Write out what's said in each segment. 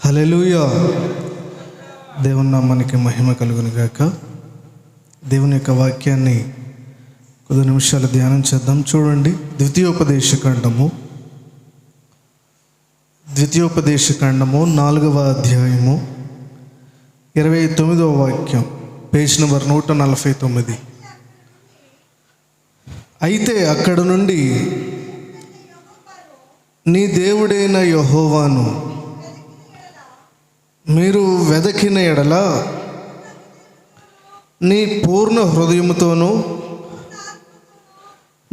హల్లెలూయా. దేవుని నామానికి మహిమ కలుగును గాక. దేవుని యొక్క వాక్యాన్ని కొద్ది నిమిషాలు ధ్యానం చేద్దాం. చూడండి, ద్వితీయోపదేశకాండము 4వ అధ్యాయము 29వ వాక్యం, పేజ్ నెంబర్ 149. అయితే అక్కడ నుండి నీ దేవుడైన యెహోవాను మీరు వెదకిన ఎడల నీ పూర్ణ హృదయముతోనూ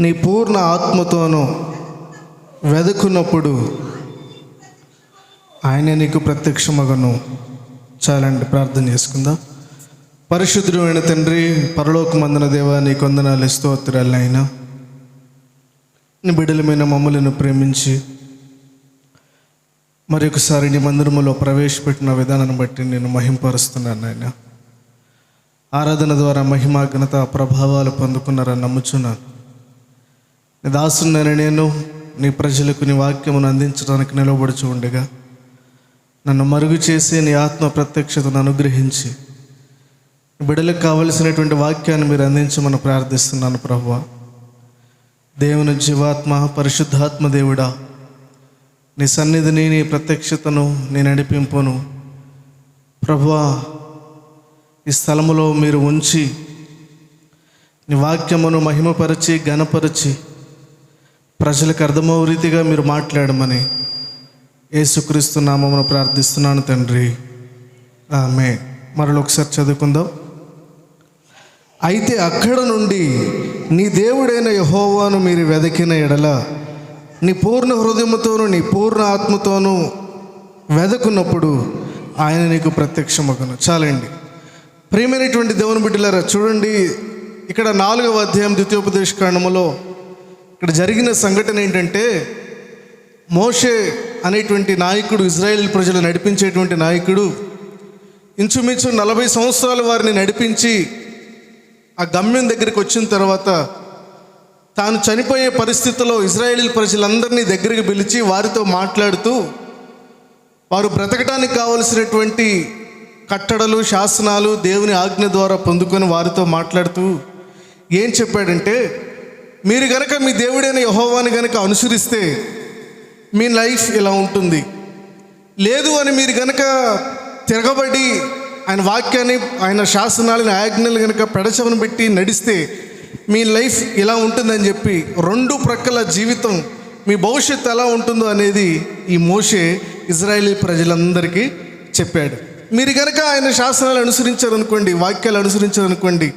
నీ పూర్ణ ఆత్మతోనూ వెదకున్నప్పుడు ఆయన నీకు ప్రత్యక్షమగను. చాలండి, ప్రార్థన చేసుకుందాం. పరిశుద్ధుడు అయిన తండ్రి, పరలోకమందున దేవా, నీ వందనాలు స్తోత్రాలు నాయనా. నీ బిడ్డలమైన మమ్మలను ప్రేమించి మరి ఒకసారి నీ మందిరములో ప్రవేశపెట్టిన విధానాన్ని బట్టి నేను మహింపరుస్తున్నాను నాయన. ఆరాధన ద్వారా మహిమ ఘనత ప్రభావాలు పొందుకున్నారని నమ్ముచున్నాను. నీ దాసునైన నేను నీ ప్రజలకు నీ వాక్యమును అందించడానికి నిలబడుచు ఉండగా నన్ను మరుగు చేసి నీ ఆత్మ ప్రత్యక్షతను అనుగ్రహించి బిడ్డలకు కావలసినటువంటి వాక్యాన్ని మీరు అందించమని ప్రార్థిస్తున్నాను ప్రభువా. దేవుని జీవాత్మ పరిశుద్ధాత్మ దేవుడా, నీ సన్నిధిని, నీ ప్రత్యక్షతను, నీ నడిపింపును ప్రభువా ఈ స్థలములో మీరు ఉంచి నీ వాక్యమును మహిమపరిచి ఘనపరిచి ప్రజలకు అర్థమవు రీతిగా మీరు మాట్లాడమని యేసుక్రీస్తు నామమున ప్రార్థిస్తున్నాను తండ్రి, ఆమేన్. మరొకసారి చదువుకుందాం. అయితే అక్కడ నుండి నీ దేవుడైన యెహోవాను మీరు వెదకిన ఎడల నీ పూర్ణ హృదయముతోనూ నీ పూర్ణ ఆత్మతోనూ వెదకున్నప్పుడు ఆయన నీకు ప్రత్యక్షమగును. చాలండి. ప్రియమైనటువంటి దేవుని బిడ్డలారా, చూడండి, ఇక్కడ 4వ అధ్యాయం ద్వితీయోపదేశకాండములో ఇక్కడ జరిగిన సంఘటన ఏంటంటే, మోషే అనేటువంటి నాయకుడు, ఇజ్రాయేల్ ప్రజలు నడిపించేటువంటి నాయకుడు, ఇంచుమించు 40 సంవత్సరాలు వారిని నడిపించి ఆ గమ్యం దగ్గరికి వచ్చిన తర్వాత తాను చనిపోయే పరిస్థితిలో ఇజ్రాయేల్ ప్రజలందరినీ దగ్గరికి పిలిచి వారితో మాట్లాడుతూ వారు బ్రతకడానికి కావలసినటువంటి కట్టడలు, శాసనాలు దేవుని ఆజ్ఞ ద్వారా పొందుకొని వారితో మాట్లాడుతూ ఏం చెప్పాడంటే, మీరు గనక మీ దేవుడైన యెహోవాని గనక అనుసరిస్తే మీ లైఫ్ ఇలా ఉంటుంది. లేదు అని మీరు గనక తిరగబడి ఆయన వాక్యాన్ని, ఆయన శాసనాలని, ఆజ్ఞలు గనక పెడచవను పెట్టి నడిస్తే మీ లైఫ్ ఇలా ఉంటుందని చెప్పి 2 ప్రక్కల జీవితం, మీ భవిష్యత్తు ఎలా ఉంటుందో అనేది ఈ మోషే ఇజ్రాయేలీ ప్రజలందరికీ చెప్పాడు. మీరు కనుక ఆయన శాసనాలు అనుసరించారనుకోండి, వాక్యాలు అనుసరించారనుకోండి,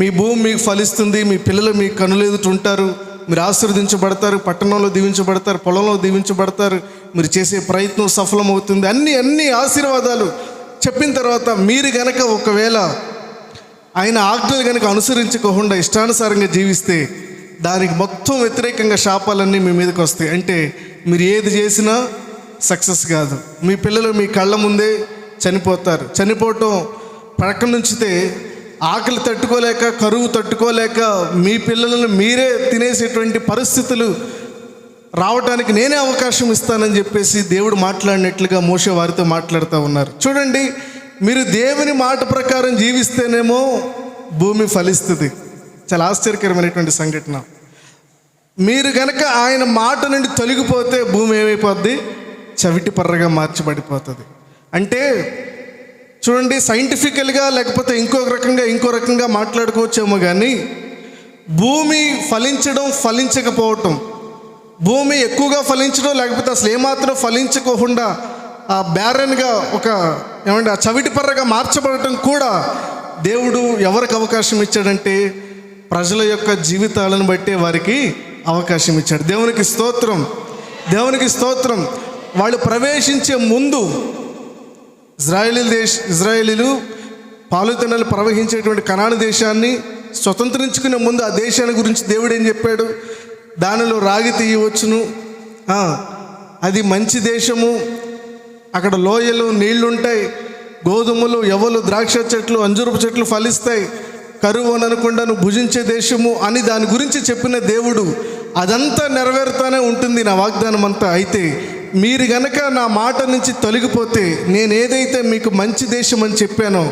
మీ భూమి మీకు ఫలిస్తుంది, మీ పిల్లలు మీ కనులెదుట ఉంటారు, మీరు ఆశీర్వదించబడతారు, పట్టణంలో దీవించబడతారు, పొలంలో దీవించబడతారు, మీరు చేసే ప్రయత్నం సఫలమవుతుంది, అన్ని ఆశీర్వాదాలు చెప్పిన తర్వాత మీరు గనక ఒకవేళ ఆయన ఆజ్ఞలు కనుక అనుసరించకుండా ఇష్టానుసారంగా జీవిస్తే దానికి మొత్తం వ్యతిరేకంగా శాపాలన్నీ మీ మీదకి వస్తాయి. అంటే మీరు ఏది చేసినా సక్సెస్ కాదు. మీ పిల్లలు మీ కళ్ళ ముందే చనిపోతారు. చనిపోవటం పక్కన నుంచితే ఆకలి తట్టుకోలేక, కరువు తట్టుకోలేక మీ పిల్లలను మీరే తినేసేటువంటి పరిస్థితులు రావడానికి నేనే అవకాశం ఇస్తానని చెప్పేసి దేవుడు మాట్లాడినట్లుగా మోషే వారితో మాట్లాడుతూ ఉన్నారు. చూడండి, మీరు దేవుని మాట ప్రకారం జీవిస్తేనేమో భూమి ఫలిస్తుంది. చాలా ఆశ్చర్యకరమైనటువంటి సంఘటన. మీరు కనుక ఆయన మాట నుండి తొలగిపోతే భూమి ఏమైపోద్ది? చవిటి పర్రగా మార్చబడిపోతుంది. అంటే చూడండి, సైంటిఫికల్గా లేకపోతే ఇంకో రకంగా మాట్లాడుకోవచ్చేమో కానీ భూమి ఫలించడం, ఫలించకపోవటం, భూమి ఎక్కువగా ఫలించడం లేకపోతే అసలు ఏమాత్రం ఫలించకోకుండా ఆ బ్యారన్గా ఆ చవిటి పర్రగా మార్చబడటం కూడా దేవుడు ఎవరికి అవకాశం ఇచ్చాడంటే ప్రజల యొక్క జీవితాలను బట్టే వారికి అవకాశం ఇచ్చాడు. దేవునికి స్తోత్రం, దేవునికి స్తోత్రం. వాళ్ళు ప్రవేశించే ముందు ఇజ్రాయేలీలు పాలుతెన్నలు ప్రవహించేటువంటి కనాను దేశాన్ని స్వతంత్రించుకునే ముందు ఆ దేశాన్ని గురించి దేవుడు ఏం చెప్పాడు? దానిలో రాగి తీయవచ్చును, అది మంచి దేశము, అక్కడ లోయలు, నీళ్లుంటాయి, గోధుమలు, యవలు, ద్రాక్ష చెట్లు, అంజూరపు చెట్లు ఫలిస్తాయి, కరువు అని అనకుండా నువ్వు భుజించే దేశము అని దాని గురించి చెప్పిన దేవుడు అదంతా నెరవేరుతానే ఉంటుంది నా వాగ్దానం అంతా. అయితే మీరు గనక నా మాట నుంచి తొలగిపోతే నేను ఏదైతే మీకు మంచి దేశం అని చెప్పానో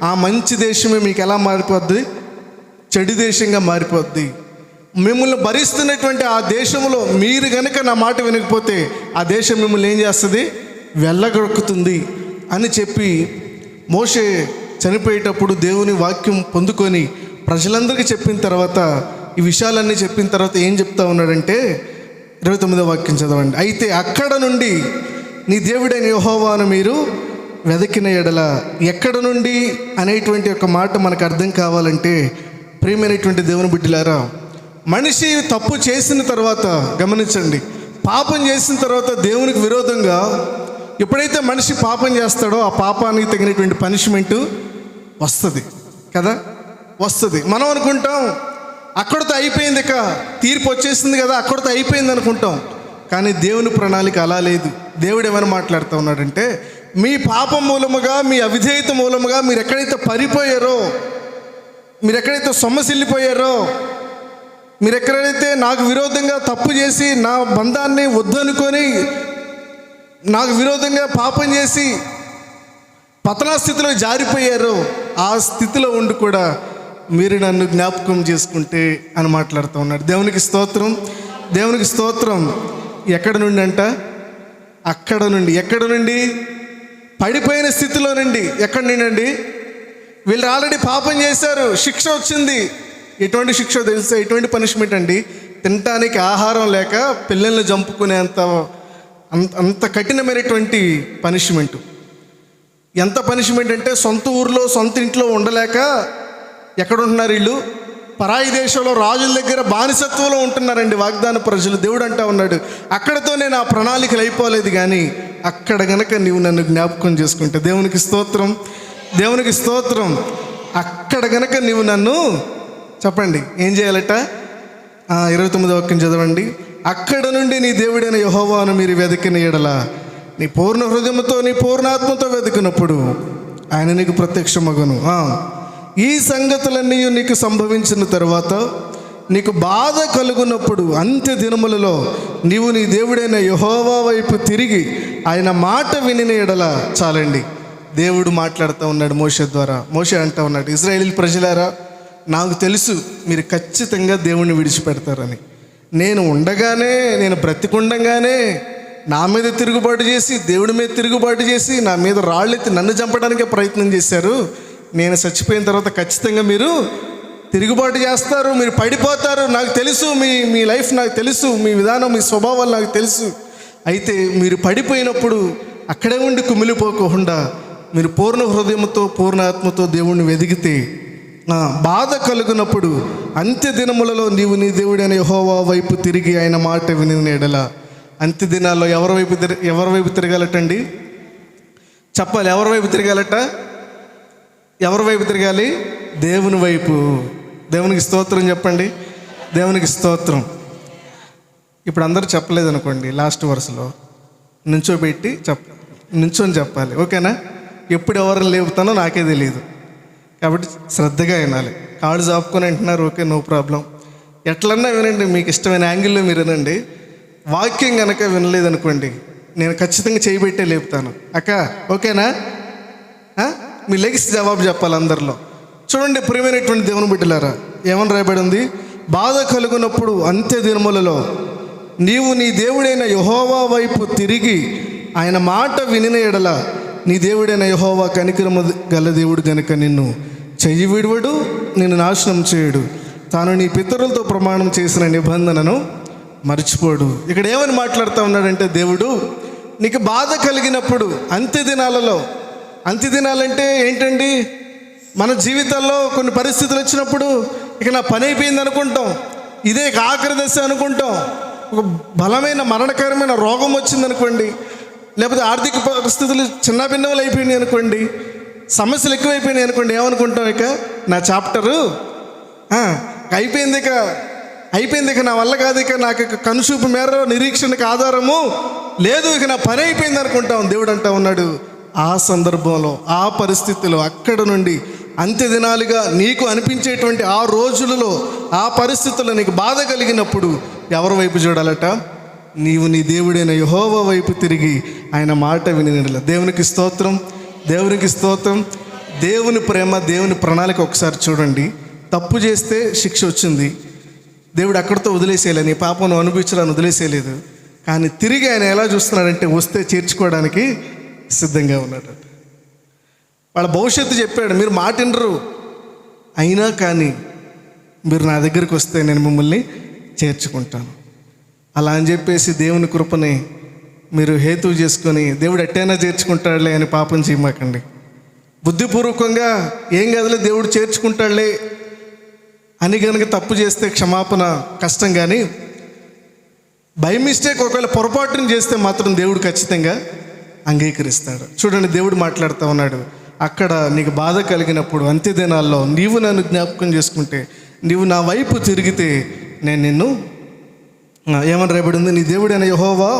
ఆ మంచి దేశమే మీకు ఎలా మారిపోద్ది? చెడు దేశంగా మారిపోద్ది. మిమ్మల్ని భరిస్తున్నటువంటి ఆ దేశంలో మీరు గనక నా మాట వినకపోతే ఆ దేశం మిమ్మల్ని ఏం చేస్తుంది? వెళ్ళగొక్కుతుంది అని చెప్పి మోషే చనిపోయేటప్పుడు దేవుని వాక్యం పొందుకొని ప్రజలందరికీ చెప్పిన తర్వాత, ఈ విషయాలన్నీ చెప్పిన తర్వాత ఏం చెప్తా ఉన్నాడంటే 29వ వాక్యం చదవండి. అయితే అక్కడ నుండి నీ దేవుడైన యెహోవాను మీరు వెదకిన ఎడల, ఎక్కడ నుండి అనేటువంటి ఒక మాట మనకు అర్థం కావాలంటే, ప్రియమైనటువంటి దేవుని బిడ్డలారా, మనిషి తప్పు చేసిన తర్వాత గమనించండి, పాపం చేసిన తర్వాత దేవునికి విరోధంగా ఎప్పుడైతే మనిషి పాపం చేస్తాడో ఆ పాపానికి తగినటువంటి పనిష్మెంటు వస్తుంది కదా, వస్తుంది. మనం అనుకుంటాం అక్కడితో అయిపోయింది, ఇక తీర్పు వచ్చేసింది కదా, అక్కడితో అయిపోయింది అనుకుంటాం. కానీ దేవుని ప్రణాళిక అలా లేదు. దేవుడు ఏమైనా మాట్లాడుతూ ఉన్నాడంటే, మీ పాపం మూలముగా, మీ అవిధేయత మూలముగా మీరు ఎక్కడైతే పరిపోయారో, మీరు ఎక్కడైతే సొమ్మసిల్లిపోయారో, మీరు ఎక్కడైతే నాకు విరోధంగా తప్పు చేసి నా బంధాన్ని వద్దనుకొని నాకు విరోధంగా పాపం చేసి పతనా స్థితిలో జారిపోయారో, ఆ స్థితిలో ఉండి కూడా మీరు నన్ను జ్ఞాపకం చేసుకుంటే అని మాట్లాడుతూ ఉన్నాడు. దేవునికి స్తోత్రం, దేవునికి స్తోత్రం. ఎక్కడ నుండి అంట? అక్కడ నుండి. ఎక్కడ నుండి? పడిపోయిన స్థితిలో నుండి. ఎక్కడి నుండి అండి? వీళ్ళు ఆల్రెడీ పాపం చేశారు, శిక్ష వచ్చింది. ఎటువంటి శిక్ష తెలుసా? ఎటువంటి పనిష్మెంట్ అండి? తినటానికి ఆహారం లేక పిల్లల్ని చంపుకునేంత అంత కఠినమైనటువంటి పనిష్మెంటు. ఎంత పనిష్మెంట్ అంటే, సొంత ఊర్లో సొంత ఇంట్లో ఉండలేక ఎక్కడ ఉంటున్నారు వీళ్ళు? పరాయి దేశంలో రాజుల దగ్గర బానిసత్వంలో ఉంటున్నారండి వాగ్దాన ప్రజలు. దేవుడు అంటా ఉన్నాడు, అక్కడతో నేను ఆ ప్రణాళికలు అయిపోలేదు, కానీ అక్కడ గనక నీవు నన్ను జ్ఞాపకం చేసుకుంటే, దేవునికి స్తోత్రం, దేవునికి స్తోత్రం, అక్కడ గనక నీవు నన్ను చెప్పండి ఏం చేయాలట? 29వ వాక్యం చదవండి. అక్కడ నుండి నీ దేవుడైన యెహోవాను మీరు వెతికిన ఎడల, నీ పూర్ణ హృదయంతో నీ పూర్ణాత్మతో వెతికినప్పుడు ఆయన నీకు ప్రత్యక్షమగును. ఈ సంగతులన్నీ నీకు సంభవించిన తర్వాత నీకు బాధ కలుగునప్పుడు అంత్య దినములలో నీవు నీ దేవుడైన యెహోవా వైపు తిరిగి ఆయన మాట వినిన ఎడల చాలండి. దేవుడు మాట్లాడుతూ ఉన్నాడు మోషే ద్వారా. మోషే అంటూ ఉన్నాడు, ఇశ్రాయేలు ప్రజలారా, నాకు తెలుసు మీరు ఖచ్చితంగా దేవుణ్ణి విడిచిపెడతారని. నేను ఉండగానే, నేను బ్రతికుండగానే నా మీద తిరుగుబాటు చేసి, దేవుడి మీద తిరుగుబాటు చేసి, నా మీద రాళ్ళెత్తి నన్ను చంపడానికే ప్రయత్నం చేశారు. నేను చచ్చిపోయిన తర్వాత ఖచ్చితంగా మీరు తిరుగుబాటు చేస్తారు, మీరు పడిపోతారు. నాకు తెలుసు, మీ లైఫ్ నాకు తెలుసు, మీ విధానం, మీ స్వభావాలు నాకు తెలుసు. అయితే మీరు పడిపోయినప్పుడు అక్కడే ఉండి కుమిలిపోకుండా మీరు పూర్ణ హృదయంతో పూర్ణ ఆత్మతో దేవుణ్ణి వెదిగితే, బాధ కలుగునప్పుడు అంత్య దినములలో నీవు నీ దేవుడైన యెహోవా వైపు తిరిగి ఆయన మాట విని ఎడల. అంత్య దినాల్లో ఎవరి వైపు తిరగాలటండి? చెప్పాలి. ఎవరి వైపు తిరగాలట? ఎవరి వైపు తిరగాలి? దేవుని వైపు. దేవునికి స్తోత్రం చెప్పండి, దేవునికి స్తోత్రం. ఇప్పుడు అందరూ చెప్పలేదు అనుకోండి, లాస్ట్ వరుసలో నుంచోబెట్టి నుంచొని చెప్పాలి, ఓకేనా? ఎప్పుడు ఎవరిని లేపుతానో నాకే తెలియదు, కాబట్టి శ్రద్ధగా వినాలి. కాళ్ళు చాపుకొని అంటున్నారు, ఓకే, నో ప్రాబ్లం. ఎట్లన్నా వినండి, మీకు ఇష్టమైన యాంగిల్లో మీరు వినండి. వాక్యం కనుక వినలేదనుకోండి, నేను ఖచ్చితంగా చేయబెట్టే లేపుతాను. అక్క ఓకేనా? మీ లెగ్స్ జవాబు చెప్పాలి అందరిలో. చూడండి ప్రియమైనటువంటి దేవుని బిడ్డలారా, ఏమని రాయబడి ఉంది? బాధ కలుగునప్పుడు అంత్య దినములలో నీవు నీ దేవుడైన యెహోవా వైపు తిరిగి ఆయన మాట వినిన ఎడల నీ దేవుడైన యెహోవా కనికరము గల దేవుడు గనుక నిన్ను చెయ్యి విడువడు, నిన్ను నాశనం చేయడు, తాను నీ పితరులతో ప్రమాణం చేసిన నిబంధనను మర్చిపోడు. ఇక్కడ ఏమని మాట్లాడుతూ ఉన్నాడంటే, దేవుడు నీకు బాధ కలిగినప్పుడు అంత్య దినాలలో, అంత్య దినాలంటే ఏంటండి? మన జీవితాల్లో కొన్ని పరిస్థితులు వచ్చినప్పుడు ఇక నా పని అయిపోయింది అనుకుంటాం, ఇదే ఆఖరి దశ అనుకుంటాం. ఒక బలమైన మరణకరమైన రోగం వచ్చిందనుకోండి, లేకపోతే ఆర్థిక పరిస్థితులు చిన్నభిన్నములు అయిపోయినాయి అనుకోండి, సమస్యలు ఎక్కువైపోయినాయి అనుకోండి, ఏమనుకుంటాం? ఇక నా చాప్టరు అయిపోయింది, ఇక నా వల్ల కాదు, ఇక నాకు కనుచూపు మేర నిరీక్షణకు ఆధారము లేదు, ఇక నా పని అయిపోయింది అనుకుంటాం. దేవుడు అంటా ఉన్నాడు, ఆ సందర్భంలో, ఆ పరిస్థితిలో, అక్కడ నుండి అంత్య దినాలుగా నీకు అనిపించేటువంటి ఆ రోజులలో, ఆ పరిస్థితుల్లో నీకు బాధ కలిగినప్పుడు ఎవరి వైపు చూడాలట? నీవు నీ దేవుడైన యెహోవా వైపు తిరిగి ఆయన మాట విని. దేవునికి స్తోత్రం, దేవునికి స్తోత్రం. దేవుని ప్రేమ, దేవుని ప్రణాళిక ఒకసారి చూడండి. తప్పు చేస్తే శిక్ష వచ్చింది, దేవుడు అక్కడితో వదిలేసేయలేదు, నీ పాపం నువ్వు అనుభవించాలని వదిలేసేయలేదు. కానీ తిరిగి ఆయన ఎలా చూస్తున్నాడంటే వస్తే చేర్చుకోవడానికి సిద్ధంగా ఉన్నాడు. వాళ్ళ భవిష్యత్తు చెప్పాడు, మీరు మాట వినరు, అయినా కానీ మీరు నా దగ్గరికి వస్తే నేను మిమ్మల్ని చేర్చుకుంటాను. అలా అని చెప్పేసి దేవుని కృపని మీరు హేతువు చేసుకొని దేవుడు ఎట్టైనా చేర్చుకుంటాడులే అని పాపం చేయమాకండి. బుద్ధిపూర్వకంగా ఏం కాదులే దేవుడు చేర్చుకుంటాడులే అని కనుక తప్పు చేస్తే క్షమాపణ కష్టం. కానీ బై మిస్టేక్ ఒకవేళ పొరపాటును చేస్తే మాత్రం దేవుడు ఖచ్చితంగా అంగీకరిస్తాడు. చూడండి, దేవుడు మాట్లాడుతూ ఉన్నాడు, అక్కడ నీకు బాధ కలిగినప్పుడు అంత్యదినాల్లో నీవు నన్ను జ్ఞాపకం చేసుకుంటే, నీవు నా వైపు తిరిగితే నేను నిన్ను ఏమని రాయబడి ఉంది, నీ దేవుడైన యెహోవా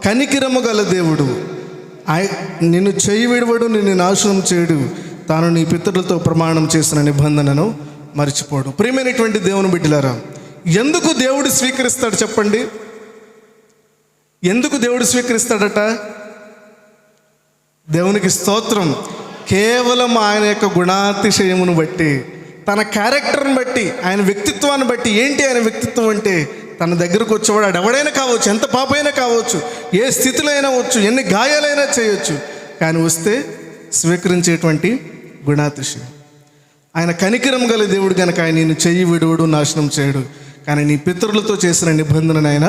కనికిరము గల దేవుడు, నిన్ను చేయి విడవడు, నిన్ను నాశనం చేయడు, తాను నీ పితరులతో ప్రమాణం చేసిన నిబంధనను మర్చిపోడు. ప్రియమైనటువంటి దేవుని బిడ్డలారా, ఎందుకు దేవుడు స్వీకరిస్తాడు చెప్పండి? ఎందుకు దేవుడు స్వీకరిస్తాడట? దేవునికి స్తోత్రం. కేవలం ఆయన యొక్క గుణాతిశయమును బట్టి, తన క్యారెక్టర్ని బట్టి, ఆయన వ్యక్తిత్వాన్ని బట్టి. ఏంటి ఆయన వ్యక్తిత్వం అంటే, తన దగ్గరకు వచ్చేవాడు ఎవడైనా కావచ్చు, ఎంత పాపైనా కావచ్చు, ఏ స్థితిలో అయినా వచ్చు, ఎన్ని గాయాలైనా చేయొచ్చు, కానీ వస్తే స్వీకరించేటువంటి గుణాతిశయం. ఆయన కనికరం గల దేవుడు కనుక ఆయన నిన్ను చెయ్యి విడువడు, నాశనం చేయడు, కానీ నీ పితరులతో చేసిన నిబంధనను ఆయన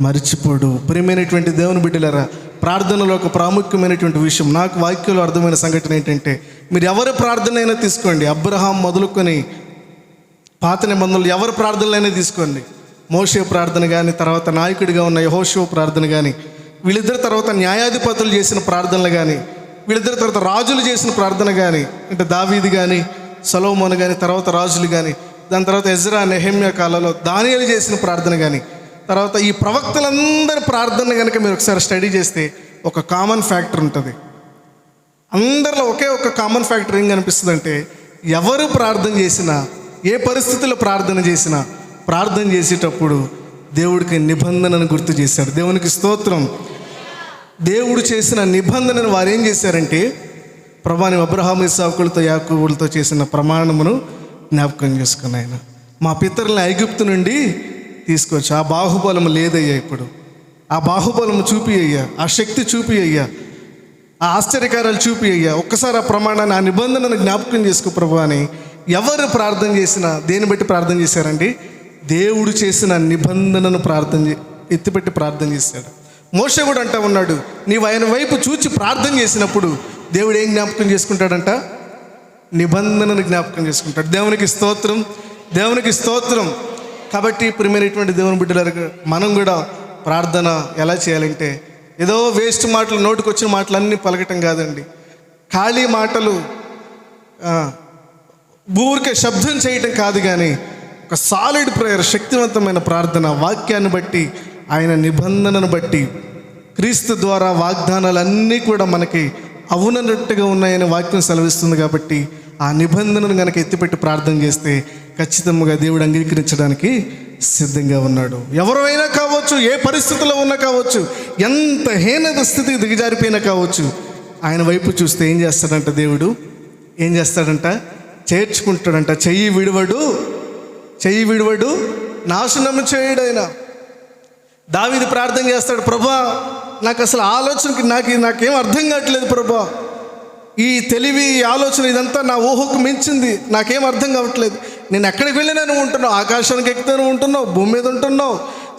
మరిచిపోడు. ప్రియమైనటువంటి దేవుని బిడ్డలారా, ప్రార్థనలో ఒక ప్రాముఖ్యమైనటువంటి విషయం, నాకు వాక్యంలో అర్థమైన సంఘటన ఏంటంటే, మీరు ఎవరి ప్రార్థన అయినా తీసుకోండి, అబ్రహాం మొదలుకొని పాత నిబంధనలు ఎవరి ప్రార్థనలైనా తీసుకోండి, మోషే ప్రార్థన కానీ, తర్వాత నాయకుడిగా ఉన్న యెహోషువ ప్రార్థన కానీ, వీళ్ళిద్దరి తర్వాత న్యాయాధిపతులు చేసిన ప్రార్థనలు కానీ, వీళ్ళిద్దరి తర్వాత రాజులు చేసిన ప్రార్థన కానీ, అంటే దావీదు కానీ, సొలొమోను కానీ, తర్వాత రాజులు కానీ, దాని తర్వాత ఎజ్రా, నెహెమ్యా కాలంలో దానియేలు చేసిన ప్రార్థన కానీ, తర్వాత ఈ ప్రవక్తలందరి ప్రార్థన కనుక మీరు ఒకసారి స్టడీ చేస్తే ఒక కామన్ ఫ్యాక్టర్ ఉంటుంది. అందరిలో ఒకే ఒక కామన్ ఫ్యాక్టర్ ఏం కనిపిస్తుంది అంటే, ఎవరు ప్రార్థన చేసినా, ఏ పరిస్థితుల్లో ప్రార్థన చేసినా, ప్రార్థన చేసేటప్పుడు దేవుడికి నిబంధనను గుర్తు చేశారు. దేవునికి స్తోత్రం. దేవుడు చేసిన నిబంధనను వారు ఏం చేశారంటే, ప్రభువా నీవు అబ్రహాము, ఇస్సాకులతో, యాకోబులతో చేసిన ప్రమాణమును జ్ఞాపకం చేసుకుని, ఆయన మా పితరులను ఐగుప్తు నుండి తీసుకొచ్చి, ఆ బాహుబలం లేదయ్యా, ఇప్పుడు ఆ బాహుబలం చూపి అయ్యా, ఆ శక్తి చూపి అయ్యా, ఆ ఆశ్చర్యకారాలు చూపి అయ్యా, ఒక్కసారి ఆ ప్రమాణాన్ని, ఆ నిబంధనను జ్ఞాపకం చేసుకో ప్రభు అని ఎవరు ప్రార్థన చేసినా దేన్ని బట్టి ప్రార్థన చేశారండి? దేవుడు చేసిన నిబంధనను ఎత్తిపెట్టి ప్రార్థన చేశాడు. మోషే కూడా అంటా ఉన్నాడు, నీవు ఆయన వైపు చూచి ప్రార్థన చేసినప్పుడు దేవుడు ఏం జ్ఞాపకం చేసుకుంటాడంట? నిబంధనను జ్ఞాపకం చేసుకుంటాడు. దేవునికి స్తోత్రం, దేవునికి స్తోత్రం. కాబట్టి ప్రియమైనటువంటి దేవుని బిడ్డలకు మనం కూడా ప్రార్థన ఎలా చేయాలంటే, ఏదో వేస్ట్ మాటలు, నోటికి వచ్చిన మాటలు అన్నీ పలకటం కాదండి, ఖాళీ మాటలు, ఊరికే శబ్దం చేయటం కాదు, కానీ ఒక సాలిడ్ ప్రేయర్, శక్తివంతమైన ప్రార్థన, వాక్యాన్ని బట్టి, ఆయన నిబంధనను బట్టి, క్రీస్తు ద్వారా వాగ్దానాలన్నీ కూడా మనకి అవునన్నట్టుగా ఉన్నాయని వాక్యం సెలవిస్తుంది. కాబట్టి ఆ నిబంధనను కనుక ఎత్తిపెట్టి ప్రార్థన చేస్తే ఖచ్చితంగా దేవుడు అంగీకరించడానికి సిద్ధంగా ఉన్నాడు. ఎవరైనా కావచ్చు, ఏ పరిస్థితుల్లో ఉన్నా కావచ్చు, ఎంత హీనత స్థితికి దిగజారిపోయినా కావచ్చు, ఆయన వైపు చూస్తే ఏం చేస్తాడంట? దేవుడు ఏం చేస్తాడంట? చేర్చుకుంటాడంట. చెయ్యి విడువడు, నాశనం చేయడైనా. దావీదు ప్రార్థన చేస్తాడు, ప్రభువా నాకు అసలు ఆలోచనకి నాకేం అర్థం కావట్లేదు ప్రభువా, ఈ తెలివి, ఈ ఆలోచన ఇదంతా నా ఊహకు మించింది, నాకేం అర్థం కావట్లేదు, నేను ఎక్కడికి వెళ్ళినా నువ్వు ఉంటున్నావు, ఆకాశానికి ఎక్కితే నువ్వు ఉంటున్నావు, భూమి మీద ఉంటున్నావు,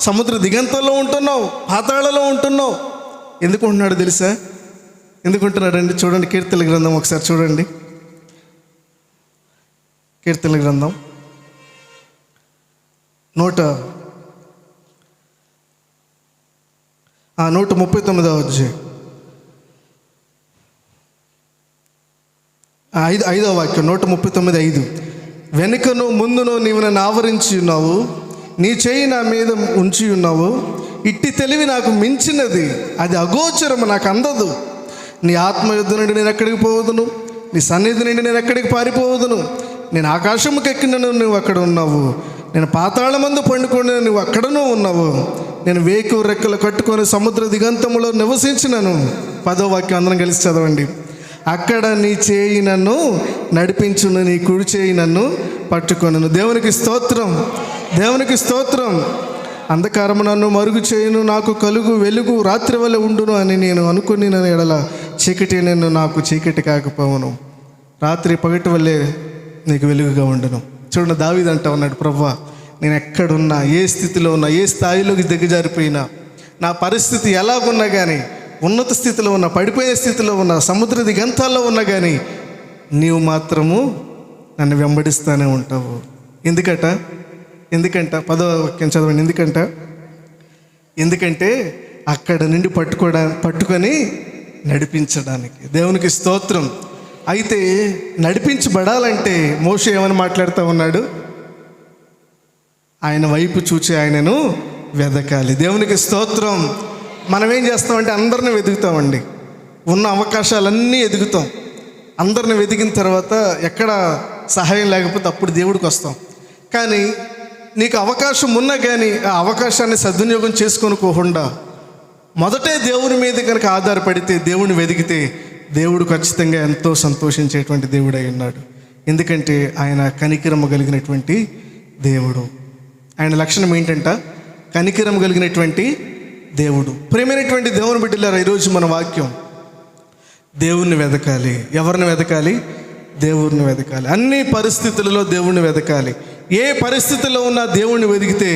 సముద్ర దిగంతంలో ఉంటున్నావు, పాతాళలో ఉంటున్నావు. ఎందుకు ఉంటున్నాడు తెలుసా? ఎందుకు ఉంటున్నాడండి? చూడండి, కీర్తనల గ్రంథం ఒకసారి చూడండి. కీర్తనల గ్రంథం 139వ అధ్యాయం 5వ వాక్యం, 139:5. వెనుకను ముందును నీవు నన్ను ఆవరించి ఉన్నావు, నీ చేయి నా మీద ఉంచి ఉన్నావు, ఇట్టి తెలివి నాకు మించినది, అది అగోచరము, నాకు అందదు. నీ ఆత్మయుద్ధ నుండి నేను ఎక్కడికి పోవదును, నీ సన్నిధి నుండి నేను ఎక్కడికి పారిపోవదును. నేను ఆకాశముకి ఎక్కినను నువ్వు అక్కడ ఉన్నావు, నేను పాతాళమందు పండుకొని నువ్వు అక్కడనూ ఉన్నావు. నేను వేకువ రెక్కలు కట్టుకొని సముద్ర దిగంతములో నివసించినను. 10వ వాక్యం అందరం కలిసి చదవండి. అక్కడ నీ చేయి నన్ను నడిపించును, నీ కుడి చేయి నన్ను పట్టుకొనును. దేవునికి స్తోత్రం, దేవునికి స్తోత్రం. అంధకారము నన్ను మరుగు చేయును, నాకు కలుగు వెలుగు రాత్రి వల్ల ఉండును అని నేను అనుకుని ఎడల చీకటి నేను నాకు చీకటి కాకపోవును, రాత్రి పగటి వల్లే నీకు వెలుగుగా ఉండును. చూడండి, దావీదు అంటా ఉన్నాడు, ప్రభువా నేను ఎక్కడున్నా, ఏ స్థితిలో ఉన్నా, ఏ స్థాయిలోకి దిగజారిపోయినా, నా పరిస్థితి ఎలాగున్నా కానీ, ఉన్నత స్థితిలో ఉన్నా, పడిపోయే స్థితిలో ఉన్నా, సముద్ర దిగంతాల్లో ఉన్నా కానీ నీవు మాత్రము నన్ను వెంబడిస్తూనే ఉంటావు. ఎందుకంట 10వ వాక్యం చదవండి. ఎందుకంటే అక్కడ నుండి పట్టుకొని నడిపించడానికి. దేవునికి స్తోత్రం. అయితే నడిపించబడాలంటే మోషే ఏమని మాట్లాడుతూ ఉన్నాడు? ఆయన వైపు చూచి ఆయనను వెదకాలి. దేవునికి స్తోత్రం. మనం ఏం చేస్తామంటే అందరిని వెతుకుతామండి, ఉన్న అవకాశాలన్నీ ఎదుగుతాం. అందరిని వెతికిన తర్వాత ఎక్కడ సహాయం లేకపోతే అప్పుడు దేవుడికి వస్తాం. కానీ నీకు అవకాశం ఉన్నా కానీ ఆ అవకాశాన్ని సద్వినియోగం చేసుకోనుకోకుండా మొదటే దేవుని మీద కనుక ఆధారపడితే, దేవుని వెతికితే దేవుడు ఖచ్చితంగా ఎంతో సంతోషించేటువంటి దేవుడై ఉన్నాడు. ఎందుకంటే ఆయన కనికరము కలిగినటువంటి దేవుడు. ఆయన లక్షణం ఏంటంట? కనికరము కలిగినటువంటి దేవుడు. ప్రేమైనటువంటి దేవుని బిడ్డలారా, ఈరోజు మన వాక్యం దేవుణ్ణి వెతకాలి. ఎవరిని వెతకాలి? దేవుణ్ణి వెతకాలి. అన్ని పరిస్థితులలో దేవుణ్ణి వెతకాలి. ఏ పరిస్థితుల్లో ఉన్నా దేవుణ్ణి వెతికితే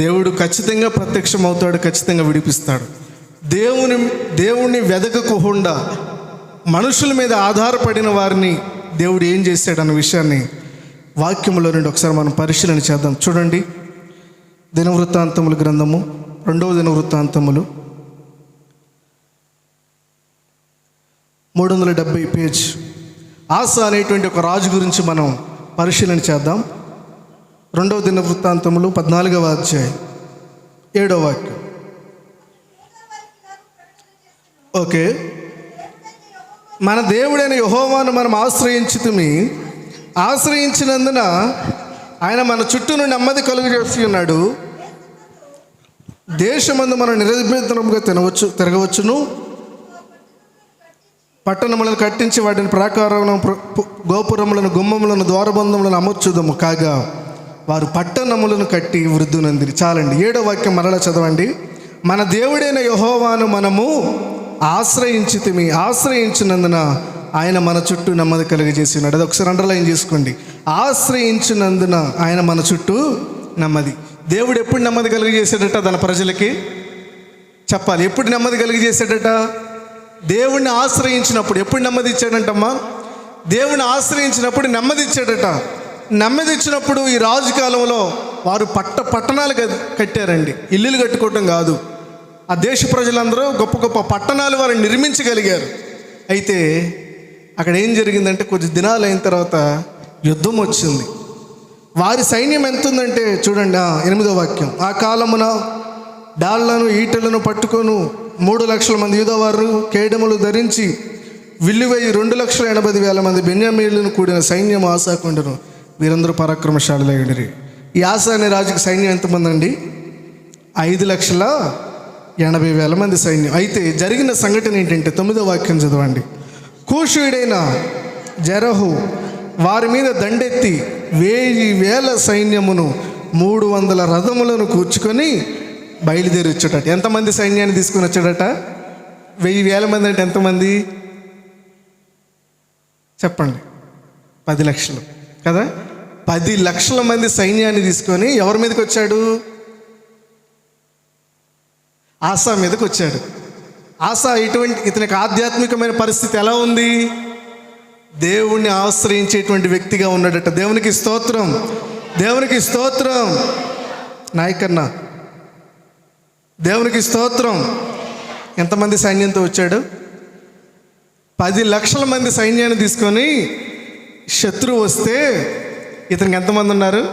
దేవుడు ఖచ్చితంగా ప్రత్యక్షం అవుతాడు, ఖచ్చితంగా విడిపిస్తాడు. దేవుణ్ణి వెతకకుండా మనుషుల మీద ఆధారపడిన వారిని దేవుడు ఏం చేశాడన్న విషయాన్ని వాక్యంలో నుండి ఒకసారి మనం పరిశీలన చేద్దాం. చూడండి, దినవృత్తాంతముల గ్రంథము 2వ దినవృత్తాంతములు 370 పేజ్. ఆసా అనేటువంటి ఒక రాజు గురించి మనం పరిశీలన చేద్దాం. 2వ దినవృత్తాంతములు 14వ అధ్యాయం 7వ వాక్యం. ఓకే, మన దేవుడైన యెహోవాను మనం ఆశ్రయించినందున ఆయన మన చుట్టూను నెమ్మది కలుగజేసి ఉన్నాడు. దేశమందు మనం నిరభ్యంతరముగా తిరగవచ్చును. పట్టణములను కట్టించి వాటిని ప్రాకారములను, గోపురములను, గుమ్మములను, ద్వారబంధములను అమర్చుదము. కాగా వారు పట్టణములను కట్టి వృద్ధునందిరి. చాలండి. 7వ వాక్యం మరలా చదవండి. మన దేవుడైన యెహోవాను మనము ఆశ్రయించినందున ఆయన మన చుట్టూ నెమ్మది కలిగజేసి ఉన్నాడు. అది ఒకసారి అండర్లైన్ చేసుకోండి. ఆశ్రయించినందున ఆయన మన చుట్టూ నెమ్మది. దేవుడు ఎప్పుడు నెమ్మది కలిగజేసాడట తన ప్రజలకి? చెప్పాలి. ఎప్పుడు నెమ్మది కలిగజేసాడట? దేవుణ్ణి ఆశ్రయించినప్పుడు. ఎప్పుడు నెమ్మది ఇచ్చాడంటమ్మా? దేవుణ్ణి ఆశ్రయించినప్పుడు నెమ్మది ఇచ్చాడట. నెమ్మది ఇచ్చినప్పుడు ఈ రాజు కాలంలో వారు పట్టణాలు కట్టారండి. ఇల్లులు కట్టుకోవటం కాదు. ఆ దేశ ప్రజలందరూ గొప్ప గొప్ప పట్టణాలు వారు నిర్మించగలిగారు. అయితే అక్కడ ఏం జరిగిందంటే, కొద్ది దినాలు అయిన తర్వాత యుద్ధం వచ్చింది. వారి సైన్యం ఎంత ఉందంటే చూడండి, 8వ వాక్యం. ఆ కాలమున డాళ్లను ఈటలను పట్టుకొను 3 లక్షల మంది యూదావారు కేడములు ధరించి విల్లువేయి 2,80,000 మంది బెన్యామీనులను కూడిన సైన్యం ఆసాకుండను. వీరందరూ పరాక్రమశాలులై ఉండిరి. ఈ ఆసా అనే రాజుకి సైన్యం ఎంతమంది అండి? 5,80,000 మంది సైన్యం. అయితే జరిగిన సంఘటన ఏంటంటే 9వ వాక్యం చదవండి. కూషుయుడైన జరహు వారి మీద దండెత్తి 1,000 సైన్యమును 300 రథములను కూర్చుకొని బయలుదేరి వచ్చాడట. ఎంతమంది సైన్యాన్ని తీసుకుని వచ్చాడట? 1,000 మంది అంటే ఎంతమంది చెప్పండి? 10 లక్షలు కదా. 10 లక్షల మంది సైన్యాన్ని తీసుకొని ఎవరి మీదకి వచ్చాడు? ఆసా మీదకి వచ్చాడు. ఆసా ఇతనికి ఆధ్యాత్మికమైన పరిస్థితి ఎలా ఉంది? దేవుణ్ణి ఆశ్రయించేటువంటి వ్యక్తిగా ఉన్నాడట. దేవునికి స్తోత్రం, దేవునికి స్తోత్రం. నాయకన్నా దేవునికి స్తోత్రం. ఎంతమంది సైన్యంతో వచ్చాడు? 10 లక్షల మంది సైన్యాన్ని తీసుకొని శత్రువు వస్తే ఇతనికి ఎంతమంది ఉన్నారు?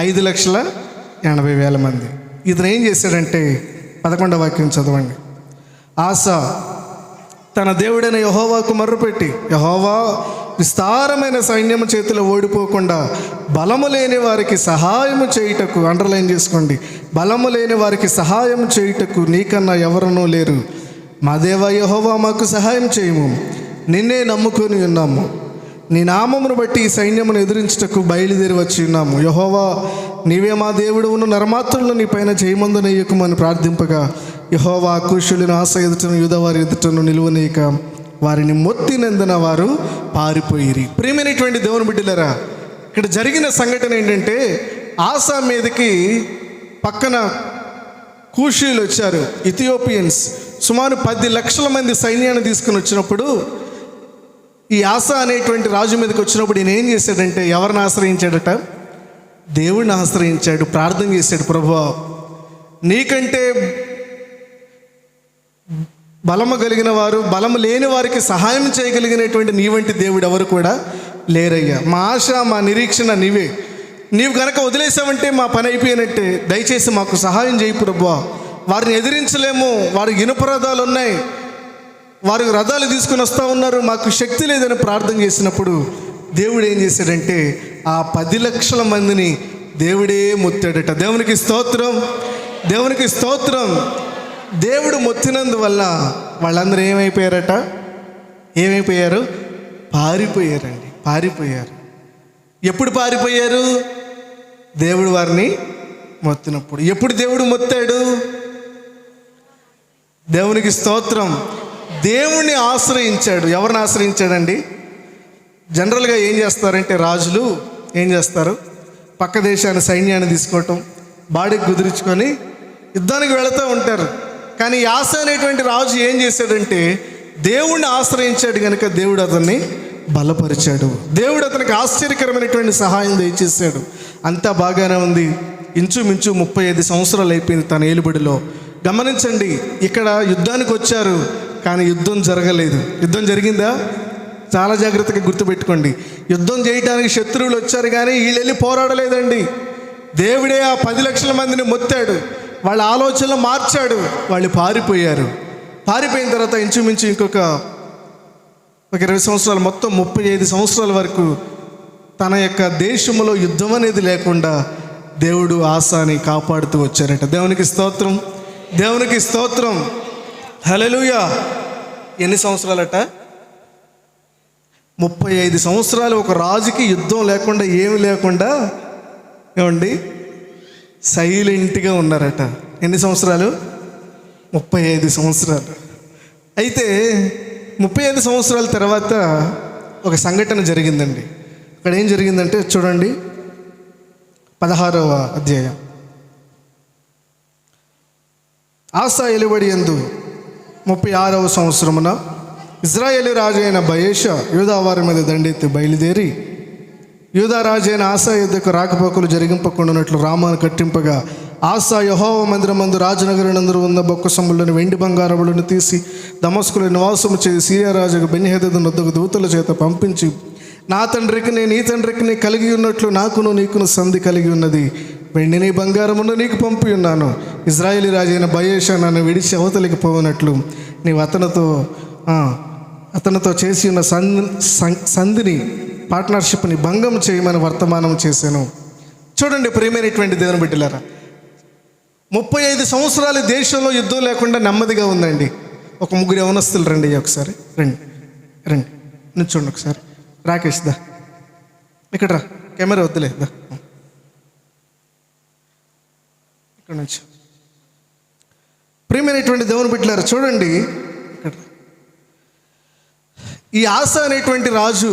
5,80,000 మంది. ఇతను ఏం చేశాడంటే 11వ వాక్యం చదవండి. ఆసా తన దేవుడైన యెహోవాకు మొర్రపెట్టి, యెహోవా విస్తారమైన సైన్యము చేతిలో ఓడిపోకుండా బలము లేని వారికి సహాయము చేయుటకు, అండర్లైన్ చేసుకోండి, బలము లేని వారికి సహాయం చేయుటకు నీకన్నా ఎవరనూ లేరు. మా దేవా యెహోవా మాకు సహాయం చేయము, నిన్నే నమ్ముకొని ఉన్నాము. నీ నామమును బట్టి ఈ సైన్యమును ఎదిరించుటకు బయలుదేరి వచ్చి ఉన్నాము. యెహోవా నీవే మా దేవుడును, నరమాత్రులను నీ పైన జయమందునయ్యకుమని ప్రార్థింపగా యెహోవా కూషులను ఆశ ఎదుటను యూదావారి ఎదుటను నిలువనీయక వారిని మొత్తినందున వారు పారిపోయిరి. ప్రియమైనటువంటి దేవుని బిడ్డలారా, ఇక్కడ జరిగిన సంఘటన ఏంటంటే, ఆసా మీదకి పక్కన కూషీలు వచ్చారు, ఇథియోపియన్స్. సుమారు 10 లక్షల మంది సైన్యాన్ని తీసుకుని వచ్చినప్పుడు ఈ ఆసా అనేటువంటి రాజు మీదకి వచ్చినప్పుడు ఈయన ఏం చేశాడంటే, ఎవరిని ఆశ్రయించాడట? దేవుడిని ఆశ్రయించాడు. ప్రార్థన చేశాడు, ప్రభువా నీకంటే బలము కలిగిన వారు, బలము లేని వారికి సహాయం చేయగలిగినటువంటి నీ వంటి దేవుడు ఎవరు కూడా లేరయ్యా. మా ఆశ, మా నిరీక్షణ నీవే. నీవు కనుక వదిలేసావంటే మా పని అయిపోయినట్టే. దయచేసి మాకు సహాయం చేయి ప్రభువా. వారిని ఎదిరించలేము, వారికి ఇనుప రథాలు ఉన్నాయి, వారు రథాలు తీసుకుని వస్తూ ఉన్నారు, మాకు శక్తి లేదని ప్రార్థన చేసినప్పుడు దేవుడు ఏం చేశాడంటే ఆ 10 లక్షల మందిని దేవుడే మొత్తాడట. దేవునికి స్తోత్రం, దేవునికి స్తోత్రం. దేవుడు మొత్తినందువల్ల వాళ్ళందరూ ఏమైపోయారట? ఏమైపోయారు? పారిపోయారండి, పారిపోయారు. ఎప్పుడు పారిపోయారు? దేవుడు వారిని మొత్తినప్పుడు. ఎప్పుడు దేవుడు మొత్తాడు? దేవునికి స్తోత్రం. దేవుణ్ణి ఆశ్రయించాడు. ఎవరిని ఆశ్రయించాడండి? జనరల్గా ఏం చేస్తారంటే, రాజులు ఏం చేస్తారు, పక్క దేశాన్ని సైన్యాన్ని తీసుకోవటం, బాడీకి కుదుర్చుకొని యుద్ధానికి వెళుతూ ఉంటారు. కానీ ఆసా అనేటువంటి రాజు ఏం చేశాడంటే, దేవుణ్ణి ఆశ్రయించాడు కనుక దేవుడు అతన్ని బలపరిచాడు. దేవుడు అతనికి ఆశ్చర్యకరమైనటువంటి సహాయం దయచేశాడు. అంతా బాగానే ఉంది. ఇంచుమించు 35 సంవత్సరాలు అయిపోయింది తన ఏలుబడిలో. గమనించండి, ఇక్కడ యుద్ధానికి వచ్చారు కానీ యుద్ధం జరగలేదు. యుద్ధం జరిగిందా? చాలా జాగ్రత్తగా గుర్తుపెట్టుకోండి. యుద్ధం చేయడానికి శత్రువులు వచ్చారు కానీ వీళ్ళు వెళ్ళి పోరాడలేదండి. దేవుడే ఆ 10 లక్షల మందిని మొత్తాడు, వాళ్ళ ఆలోచనలు మార్చాడు, వాళ్ళు పారిపోయారు. పారిపోయిన తర్వాత ఇంచుమించు ఇంకొక 20 సంవత్సరాలు, మొత్తం 35 సంవత్సరాల వరకు తన యొక్క దేశంలో యుద్ధం అనేది లేకుండా దేవుడు ఆసాని కాపాడుతూ వచ్చారట. దేవునికి స్తోత్రం, దేవునికి స్తోత్రం, హల్లెలూయా. ఎన్ని సంవత్సరాలట? 35 సంవత్సరాలు ఒక రాజుకి యుద్ధం లేకుండా, ఏమి లేకుండా ఏమండి సైలెంట్గా ఉన్నారట. ఎన్ని సంవత్సరాలు? 35 సంవత్సరాలు. అయితే 35 సంవత్సరాల తర్వాత ఒక సంఘటన జరిగిందండి. అక్కడ ఏం జరిగిందంటే చూడండి, 16వ అధ్యాయం. ఆసా ఏలుబడి యందు 36వ సంవత్సరమున ఇజ్రాయేలు రాజు అయిన బయేషా యూదా వారి మీద దండెత్తి బయలుదేరి యూదా రాజు అయిన ఆసా యుద్ధకు రాకపోకలు జరిగింపకుండానట్లు రామాను కట్టింపగా, ఆసా యెహోవా మందిరమందు రాజనగరునందరూ ఉన్న బొక్క సొమ్ములను, వెండి బంగారములను తీసి దమస్కులో నివాసము చేసి సిరియా రాజుకు బెన్హదదు వద్దకు దూతల చేత పంపించి, నా తండ్రికి నేను నీ తండ్రికి కలిగి ఉన్నట్లు నాకును నీకును సంధి కలిగి ఉన్నది, వెండిని బంగారమును నీకు పంపి ఉన్నాను. ఇజ్రాయేలీ రాజు అయిన బయేషా నన్ను విడిచి అవతలికి పోవనట్లు నీవు అతనితో చేసి ఉన్న సంధిని, పార్ట్నర్షిప్ని భంగం చేయమని వర్తమానం చేశాను. చూడండి ప్రియమైనటువంటి దేవుని బిడ్డలారా, 35 సంవత్సరాలు దేశంలో యుద్ధం లేకుండా నెమ్మదిగా ఉందండి. ఒక 3 యవనస్తులు రండి, ఒకసారి రండి, రండి నుంచోండి ఒకసారి. రాకేష్ దా, ఇక్కడ రా, కెమెరా వద్దులే, దా ఇక్కడ నుంచి. ప్రియమైనటువంటి దేవుని బిడ్డలారా చూడండి, ఇక్కడ ఈ ఆసా అనేటువంటి రాజు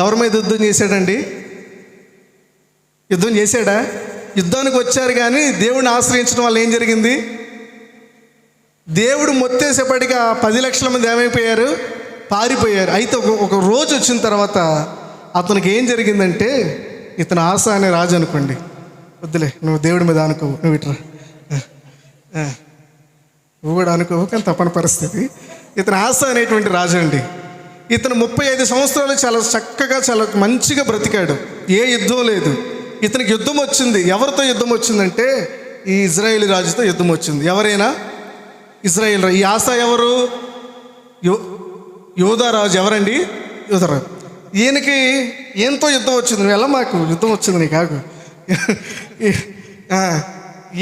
ఎవరి మీద యుద్ధం చేశాడండి? యుద్ధం చేశాడా? యుద్ధానికి వచ్చారు కానీ దేవుడిని ఆశ్రయించడం వల్ల ఏం జరిగింది? దేవుడు మొత్తేసేపటికి 10 లక్షల మంది ఏమైపోయారు? పారిపోయారు. అయితే ఒక రోజు వచ్చిన తర్వాత అతనికి ఏం జరిగిందంటే, ఇతను ఆసా అనే రాజు అనుకోండి, వద్దులే నువ్వు దేవుడి మీద అనుకోవు, నువ్వు ఇట్రా, నువ్వు కూడా అనుకోవు, కానీ తప్పని పరిస్థితి. ఇతను ఆసా అనేటువంటి రాజు అండి. ఇతను 35 సంవత్సరాలు చాలా చక్కగా, చాలా మంచిగా బ్రతికాడు. ఏ యుద్ధం లేదు. ఇతనికి యుద్ధం వచ్చింది. ఎవరితో యుద్ధం వచ్చిందంటే ఈ ఇజ్రాయేలీ రాజుతో యుద్ధం వచ్చింది. ఎవరైనా ఇజ్రాయేల్. ఈ ఆసా ఎవరు? యూదా రాజు ఎవరండి? యోధారాజు. ఈయనతో యుద్ధం వచ్చింది. నువ్వు ఎలా మాకు యుద్ధం వచ్చింది నీకు కాకు.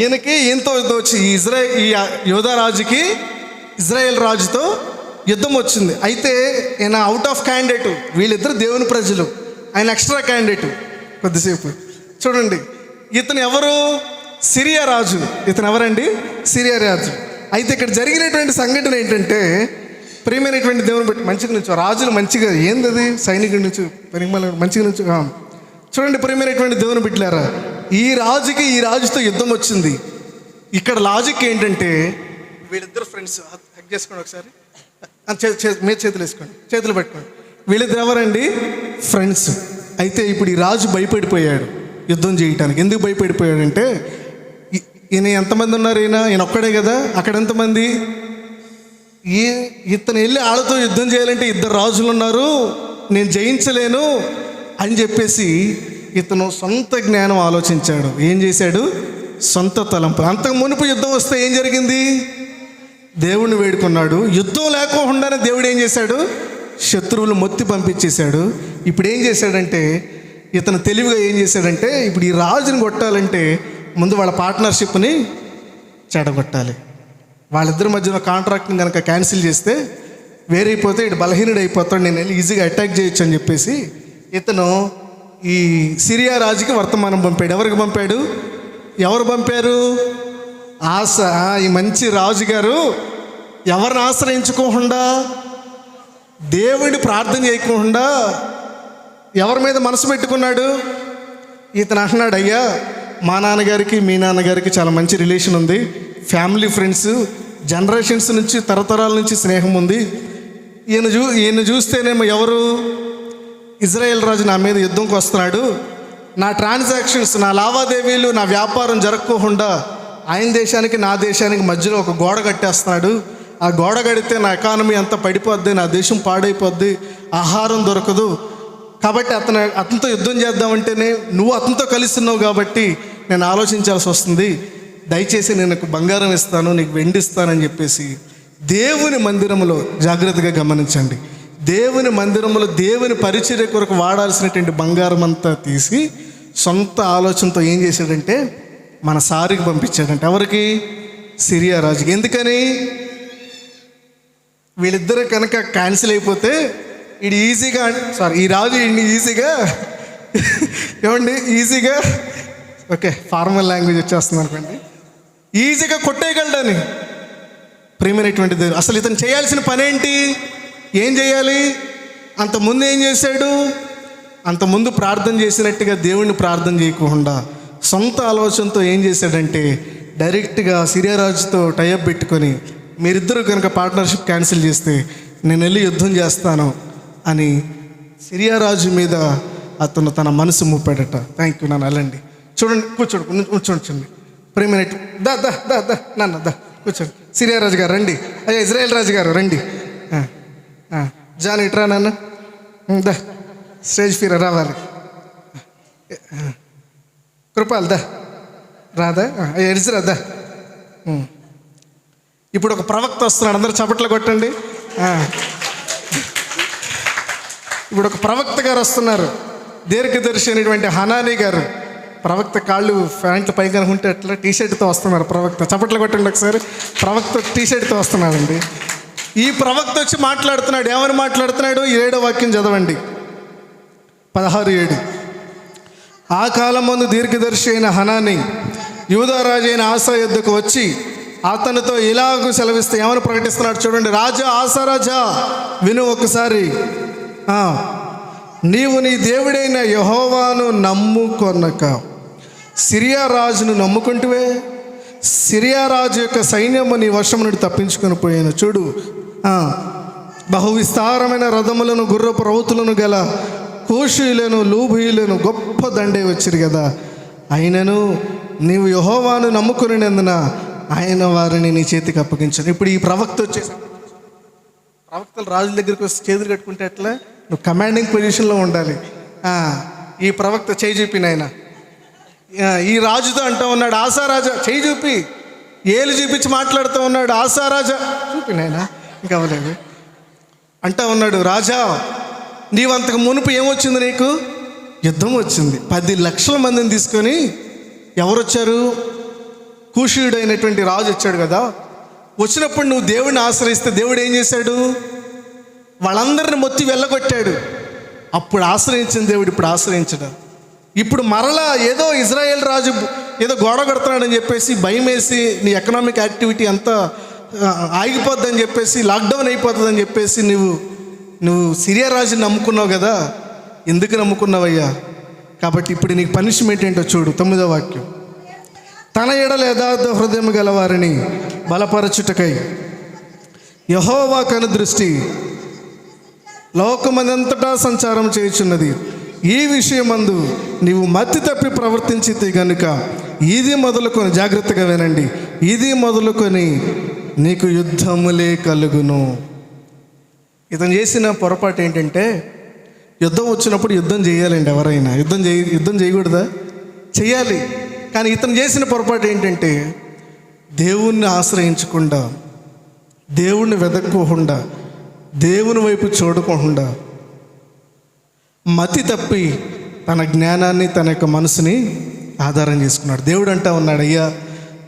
ఈయనతో యుద్ధం వచ్చింది. ఈ యోధారాజుకి ఇజ్రాయేల్ రాజుతో యుద్ధం వచ్చింది. అయితే ఈయన అవుట్ ఆఫ్ క్యాండిడేట్, వీళ్ళిద్దరు దేవుని ప్రజలు, ఆయన ఎక్స్ట్రా క్యాండిడేట్. కొద్దిసేపు చూడండి, ఇతను ఎవరు? సిరియా రాజు. ఇతను ఎవరండి? సిరియా రాజు. అయితే ఇక్కడ జరిగినటువంటి సంఘటన ఏంటంటే, ప్రియమైనటువంటి దేవుని బట్టి మంచిగా నుంచి రాజులు మంచిగా ఏంది అది సైనికుడి నుంచి మంచిగా నుంచి చూడండి. ప్రియమైనటువంటి దేవుని బిడ్డలారా, ఈ రాజుతో యుద్ధం వచ్చింది. ఇక్కడ లాజిక్ ఏంటంటే, వీళ్ళిద్దరు ఫ్రెండ్స్. హక్ చేసుకోండి ఒకసారి, మీరు చేతులు వేసుకోండి, చేతులు పట్టుకోండి. వీళ్ళిద్దరు ఎవరండి? ఫ్రెండ్స్. అయితే ఇప్పుడు ఈ రాజు భయపడిపోయాడు యుద్ధం చేయటానికి. ఎందుకు భయపడిపోయాడంటే, ఈయన ఎంతమంది ఉన్నారు? ఈయన ఒక్కడే కదా. అక్కడ ఎంతమంది? ఇతను వెళ్ళి వాళ్ళతో యుద్ధం చేయాలంటే ఇద్దరు రాజులు ఉన్నారు, నేను జయించలేను అని చెప్పేసి ఇతను సొంత జ్ఞానం ఆలోచించాడు. ఏం చేశాడు? సొంత తలంపు. అంతకు మునుపు యుద్ధం వస్తే ఏం జరిగింది? దేవుణ్ణి వేడుకున్నాడు. యుద్ధం లేకోకుండానే దేవుడు ఏం చేశాడు? శత్రువులు మొత్తి పంపించేశాడు. ఇప్పుడు ఏం చేశాడంటే, ఇతను తెలివిగా ఏం చేశాడంటే, ఇప్పుడు ఈ రాజుని కొట్టాలంటే ముందు వాళ్ళ పార్ట్నర్షిప్ని చెడగొట్టాలి. వాళ్ళిద్దరి మధ్యన కాంట్రాక్ట్ని కనుక క్యాన్సిల్ చేస్తే వేరైపోతే ఇటు బలహీనుడు అయిపోతాడు, నేను వెళ్ళి ఈజీగా అటాక్ చేయొచ్చు అని చెప్పేసి ఇతను ఈ సిరియా రాజుకి వర్తమానం పంపాడు. ఎవరికి పంపాడు? ఎవరు పంపారు? ఆశ. ఈ మంచి రాజుగారు ఎవరిని ఆశ్రయించుకోకుండా, దేవుడిని ప్రార్థన చేయకుండా ఎవరి మీద మనసు పెట్టుకున్నాడు? ఇతను అంటున్నాడు, అయ్యా మా నాన్నగారికి మీ నాన్నగారికి చాలా మంచి రిలేషన్ ఉంది, ఫ్యామిలీ ఫ్రెండ్స్, జనరేషన్స్ నుంచి తరతరాల నుంచి స్నేహం ఉంది. ఈయన చూస్తేనేమో ఎవరు? ఇజ్రాయేల్ రాజు నా మీద యుద్ధంకి వస్తున్నాడు, నా ట్రాన్సాక్షన్స్, నా లావాదేవీలు, నా వ్యాపారం జరగకోకుండా ఆయన దేశానికి నా దేశానికి మధ్యలో ఒక గోడ కట్టేస్తున్నాడు. ఆ గోడ కడితే నా ఎకానమీ అంతా పడిపోద్ది, నా దేశం పాడైపోద్ది, ఆహారం దొరకదు. కాబట్టి అతనితో యుద్ధం చేద్దామంటేనే నువ్వు అతనితో కలిసి ఉన్నావు కాబట్టి నేను ఆలోచించాల్సి వస్తుంది. దయచేసి నేను నీకు బంగారం ఇస్తాను, నీకు వెండి ఇస్తానని చెప్పేసి దేవుని మందిరంలో, జాగ్రత్తగా గమనించండి, దేవుని మందిరంలో దేవుని పరిచర్య కొరకు వాడాల్సినటువంటి బంగారం అంతా తీసి సొంత ఆలోచనతో ఏం చేశాడంటే మన సారికి పంపించాడంటే. ఎవరికి? సిరియా రాజుకి. ఎందుకని? వీళ్ళిద్దరు కనుక క్యాన్సిల్ అయిపోతే ఈ రాజు ఈజీగా ఏమండి ఓకే ఫార్మల్ లాంగ్వేజ్ వచ్చేస్తుంది అనుకోండి, ఈజీగా కొట్టేయగలడని. ప్రియమైనటువంటి దేవుడు, అసలు ఇతను చేయాల్సిన పని ఏంటి? ఏం చేయాలి? అంతకుముందు ఏం చేశాడు? అంతకుముందు ప్రార్థన చేసినట్టుగా దేవుణ్ణి ప్రార్థన చేయకుండా సొంత ఆలోచనతో ఏం చేశాడంటే డైరెక్ట్గా సిరియా రాజుతో టైఅప్ పెట్టుకొని, మీరిద్దరూ కనుక పార్ట్నర్షిప్ క్యాన్సిల్ చేస్తే నేను వెళ్ళి యుద్ధం చేస్తాను అని సిరియా రాజు మీద అతను తన మనసు మూపాడట. థ్యాంక్ యూ, నన్ను వెళ్ళండి. చూడండి, కూర్చోండి. ప్రేమైన దా దా దా దా నాన్న దా కూర్చోండి. సిరియా రాజు గారు రండి. అయ్యా ఇజ్రాయేల్ రాజు గారు రండి. జాన్ ఇట్రా నాన్న, దా స్టేజ్ ఫీర రావాలి. కృపాల్ దా రాదా? అయ్యా ఎరిసిరా దా. ఇప్పుడు ఒక ప్రవక్త వస్తున్నాడు, అందరూ చప్పట్లు కొట్టండి. ఇప్పుడు ఒక ప్రవక్త గారు వస్తున్నారు, దీర్ఘదర్శి అయినటువంటి హనానీ గారు. ప్రవక్త కాళ్ళు ప్యాంట్లు పైగా ఉంటే అట్లా టీషర్ట్తో వస్తున్నారు ప్రవక్త. చప్పట్లు కొట్టండి ఒకసారి. ప్రవక్త టీషర్ట్తో వస్తున్నాడండి. ఈ ప్రవక్త వచ్చి మాట్లాడుతున్నాడు. ఏమని మాట్లాడుతున్నాడు? 7వ వాక్యం చదవండి, 16:7. ఆ కాలం ముందు దీర్ఘదర్శి అయిన హనానీ యూదారాజు అయిన ఆసా యుద్ధకు వచ్చి అతనితో ఇలాగూ సెలవిస్తే ఏమని ప్రకటిస్తున్నాడు చూడండి. రాజా, ఆసా రాజా విను ఒకసారి. నీవు నీ దేవుడైన యెహోవాను నమ్ముకొనక సిరియా రాజును నమ్ముకుంటువే. సిరియా రాజు యొక్క సైన్యము నీ వశము నుండి తప్పించుకొని పోయాను. చూడు, బహు విస్తారమైన రథములను, గుర్రపు రౌతులను గల కూషీలను, లూబీయులను గొప్ప దండే వచ్చిరు కదా. అయినను నీవు యెహోవాను నమ్ముకునేందున ఆయన వారిని నీ చేతికి అప్పగించాను. ఇప్పుడు ఈ ప్రవక్త వచ్చేసి, ప్రవక్తలు రాజుల దగ్గరికి వచ్చి చేతులు కట్టుకుంటే ఎట్లా? నువ్వు కమాండింగ్ పొజిషన్లో ఉండాలి. ఈ ప్రవక్త చేయి చూపి నాయన, ఈ రాజుతో అంటూ ఉన్నాడు, ఆసారాజా చేయి చూపి, ఏలు చూపించి మాట్లాడుతూ ఉన్నాడు. ఆసారాజా చూపి నాయన, ఇంకా అవ్వలేదు అంటూ ఉన్నాడు. రాజా, నీవు అంతకు మునుపు ఏమొచ్చింది నీకు? యుద్ధం వచ్చింది. 10 లక్షల మందిని తీసుకొని ఎవరు వచ్చారు? కూషీయుడు అయినటువంటి రాజు వచ్చాడు కదా. వచ్చినప్పుడు నువ్వు దేవుడిని ఆశ్రయిస్తే దేవుడు ఏం చేశాడు? వాళ్ళందరిని మొత్తి వెళ్ళగొట్టాడు. అప్పుడు ఆశ్రయించిన దేవుడు ఇప్పుడు ఆశ్రయించడు. ఇప్పుడు మరలా ఏదో ఇజ్రాయేల్ రాజు ఏదో గోడ కడుతున్నాడని చెప్పేసి భయం వేసి నీ ఎకనామిక్ యాక్టివిటీ అంతా ఆగిపోద్దని చెప్పేసి, లాక్డౌన్ అయిపోతుందని చెప్పేసి నువ్వు సిరియా రాజుని నమ్ముకున్నావు కదా. ఎందుకు నమ్ముకున్నావయ్యా? కాబట్టి ఇప్పుడు నీకు పనిష్మెంట్ ఏంటో చూడు. 9వ వాక్యం. తన ఎడల యథార్థ హృదయం గల వారిని బలపరచుటకై యెహోవా కనుదృష్టి లోకమందంతటా సంచారం చేయుచున్నది. ఈ విషయమందు నీవు మత్తి తప్పి ప్రవర్తించితే గనుక ఇది మొదలుకొని, జాగ్రత్తగా వినండి, ఇది మొదలుకొని నీకు యుద్ధములే కలుగును. ఇతను చేసిన పొరపాటు ఏంటంటే, యుద్ధం వచ్చినప్పుడు యుద్ధం చేయాలండి. ఎవరైనా యుద్ధం చేయకూడదా? చేయాలి. కానీ ఇతను చేసిన పొరపాటు ఏంటంటే, దేవుణ్ణి ఆశ్రయించకుండా, దేవుణ్ణి వెదక్కోకుండా, దేవుని వైపు చూడకుండా మతి తప్పి తన జ్ఞానాన్ని, తన యొక్క మనసుని ఆధారం చేసుకున్నాడు. దేవుడు అంటా ఉన్నాడు, అయ్యా,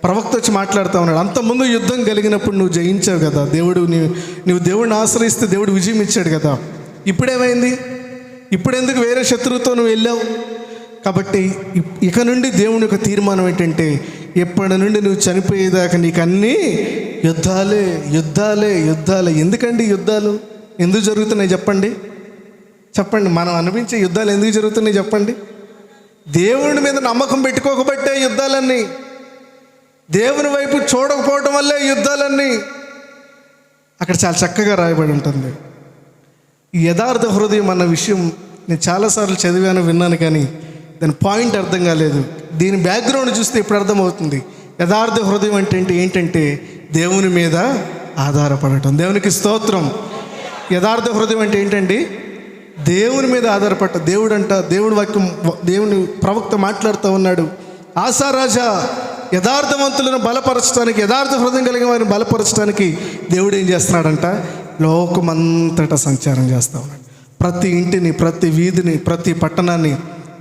ప్రవక్త వచ్చి మాట్లాడుతూ ఉన్నాడు, అంతకుముందు యుద్ధం కలిగినప్పుడు నువ్వు జయించావు కదా, నువ్వు దేవుడిని ఆశ్రయిస్తే దేవుడు విజయం ఇచ్చాడు కదా. ఇప్పుడేమైంది? ఇప్పుడెందుకు వేరే శత్రువుతో నువ్వు వెళ్ళావు? కాబట్టి ఇక నుండి దేవుని యొక్క తీర్మానం ఏంటంటే, ఎప్పటి నుండి నువ్వు చనిపోయేదాకా నీకు అన్నీ యుద్ధాలే యుద్ధాలే యుద్ధాలే. ఎందుకండి యుద్ధాలు ఎందుకు జరుగుతున్నాయి చెప్పండి? మనం అనిపించే యుద్ధాలు ఎందుకు జరుగుతున్నాయి చెప్పండి? దేవుని మీద నమ్మకం పెట్టుకోకబట్టే యుద్ధాలన్నీ, దేవుని వైపు చూడకపోవడం వల్లే యుద్ధాలన్నీ. అక్కడ చాలా చక్కగా రాయబడి ఉంటుంది. ఈ యథార్థ హృదయం అన్న విషయం నేను చాలాసార్లు చదివాను, విన్నాను, కానీ దాని పాయింట్ అర్థం కాలేదు. దీని బ్యాక్గ్రౌండ్ చూస్తే ఇప్పుడు అర్థమవుతుంది. యథార్థ హృదయం అంటే ఏంటంటే దేవుని మీద ఆధారపడటం. దేవునికి స్తోత్రం. యథార్థ హృదయం అంటే ఏంటండి? దేవుని మీద ఆధారపడ్డ. దేవుడి వాక్యం, దేవుని ప్రవక్త మాట్లాడుతూ ఉన్నాడు, ఆశారాజా, యథార్థవంతులను బలపరచడానికి, యథార్థ హృదయం కలిగిన వారిని బలపరచడానికి దేవుడు ఏం చేస్తున్నాడంట? లోకమంతటా సంచారం చేస్తూ ఉన్నాడు. ప్రతి ఇంటిని, ప్రతి వీధిని, ప్రతి పట్టణాన్ని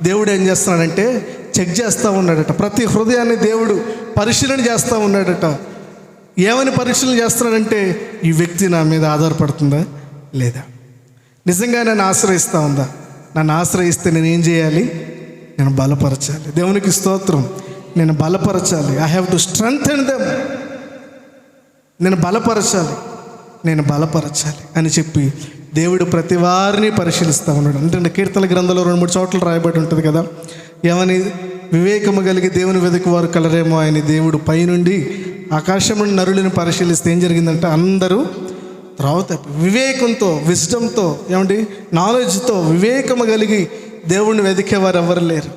దేవుడు ఏం చేస్తున్నాడంటే చెక్ చేస్తూ ఉన్నాడట. ప్రతి హృదయాన్ని దేవుడు పరిశీలన చేస్తూ ఉన్నాడట. ఏమని పరిశీలన చేస్తున్నాడంటే, ఈ వ్యక్తి నా మీద ఆధారపడుతుందా లేదా, నిజంగా నన్ను ఆశ్రయిస్తూ ఉందా? నన్ను ఆశ్రయిస్తే నేను ఏం చేయాలి? నేను బలపరచాలి. దేవునికి స్తోత్రం. నేను బలపరచాలి. I have to strengthen them. నేను బలపరచాలి అని చెప్పి దేవుడు ప్రతి వారిని పరిశీలిస్తూ ఉన్నాడు. అంటే కీర్తన గ్రంథంలో 2-3 చోట్ల రాయబడి ఉంటుంది కదా, ఏమని? వివేకము కలిగి దేవుని వెతుకు వారు కలరేమో ఆయన. దేవుడు పైనుండి ఆకాశం నుండి నరులను పరిశీలిస్తే ఏం జరిగిందంటే, అందరూ త్రోవ తప్పి, వివేకంతో, విజ్డమ్తో, ఏమండి, నాలెడ్జ్తో, వివేకము కలిగి దేవుణ్ణి వెతికేవారు ఎవరు లేరు.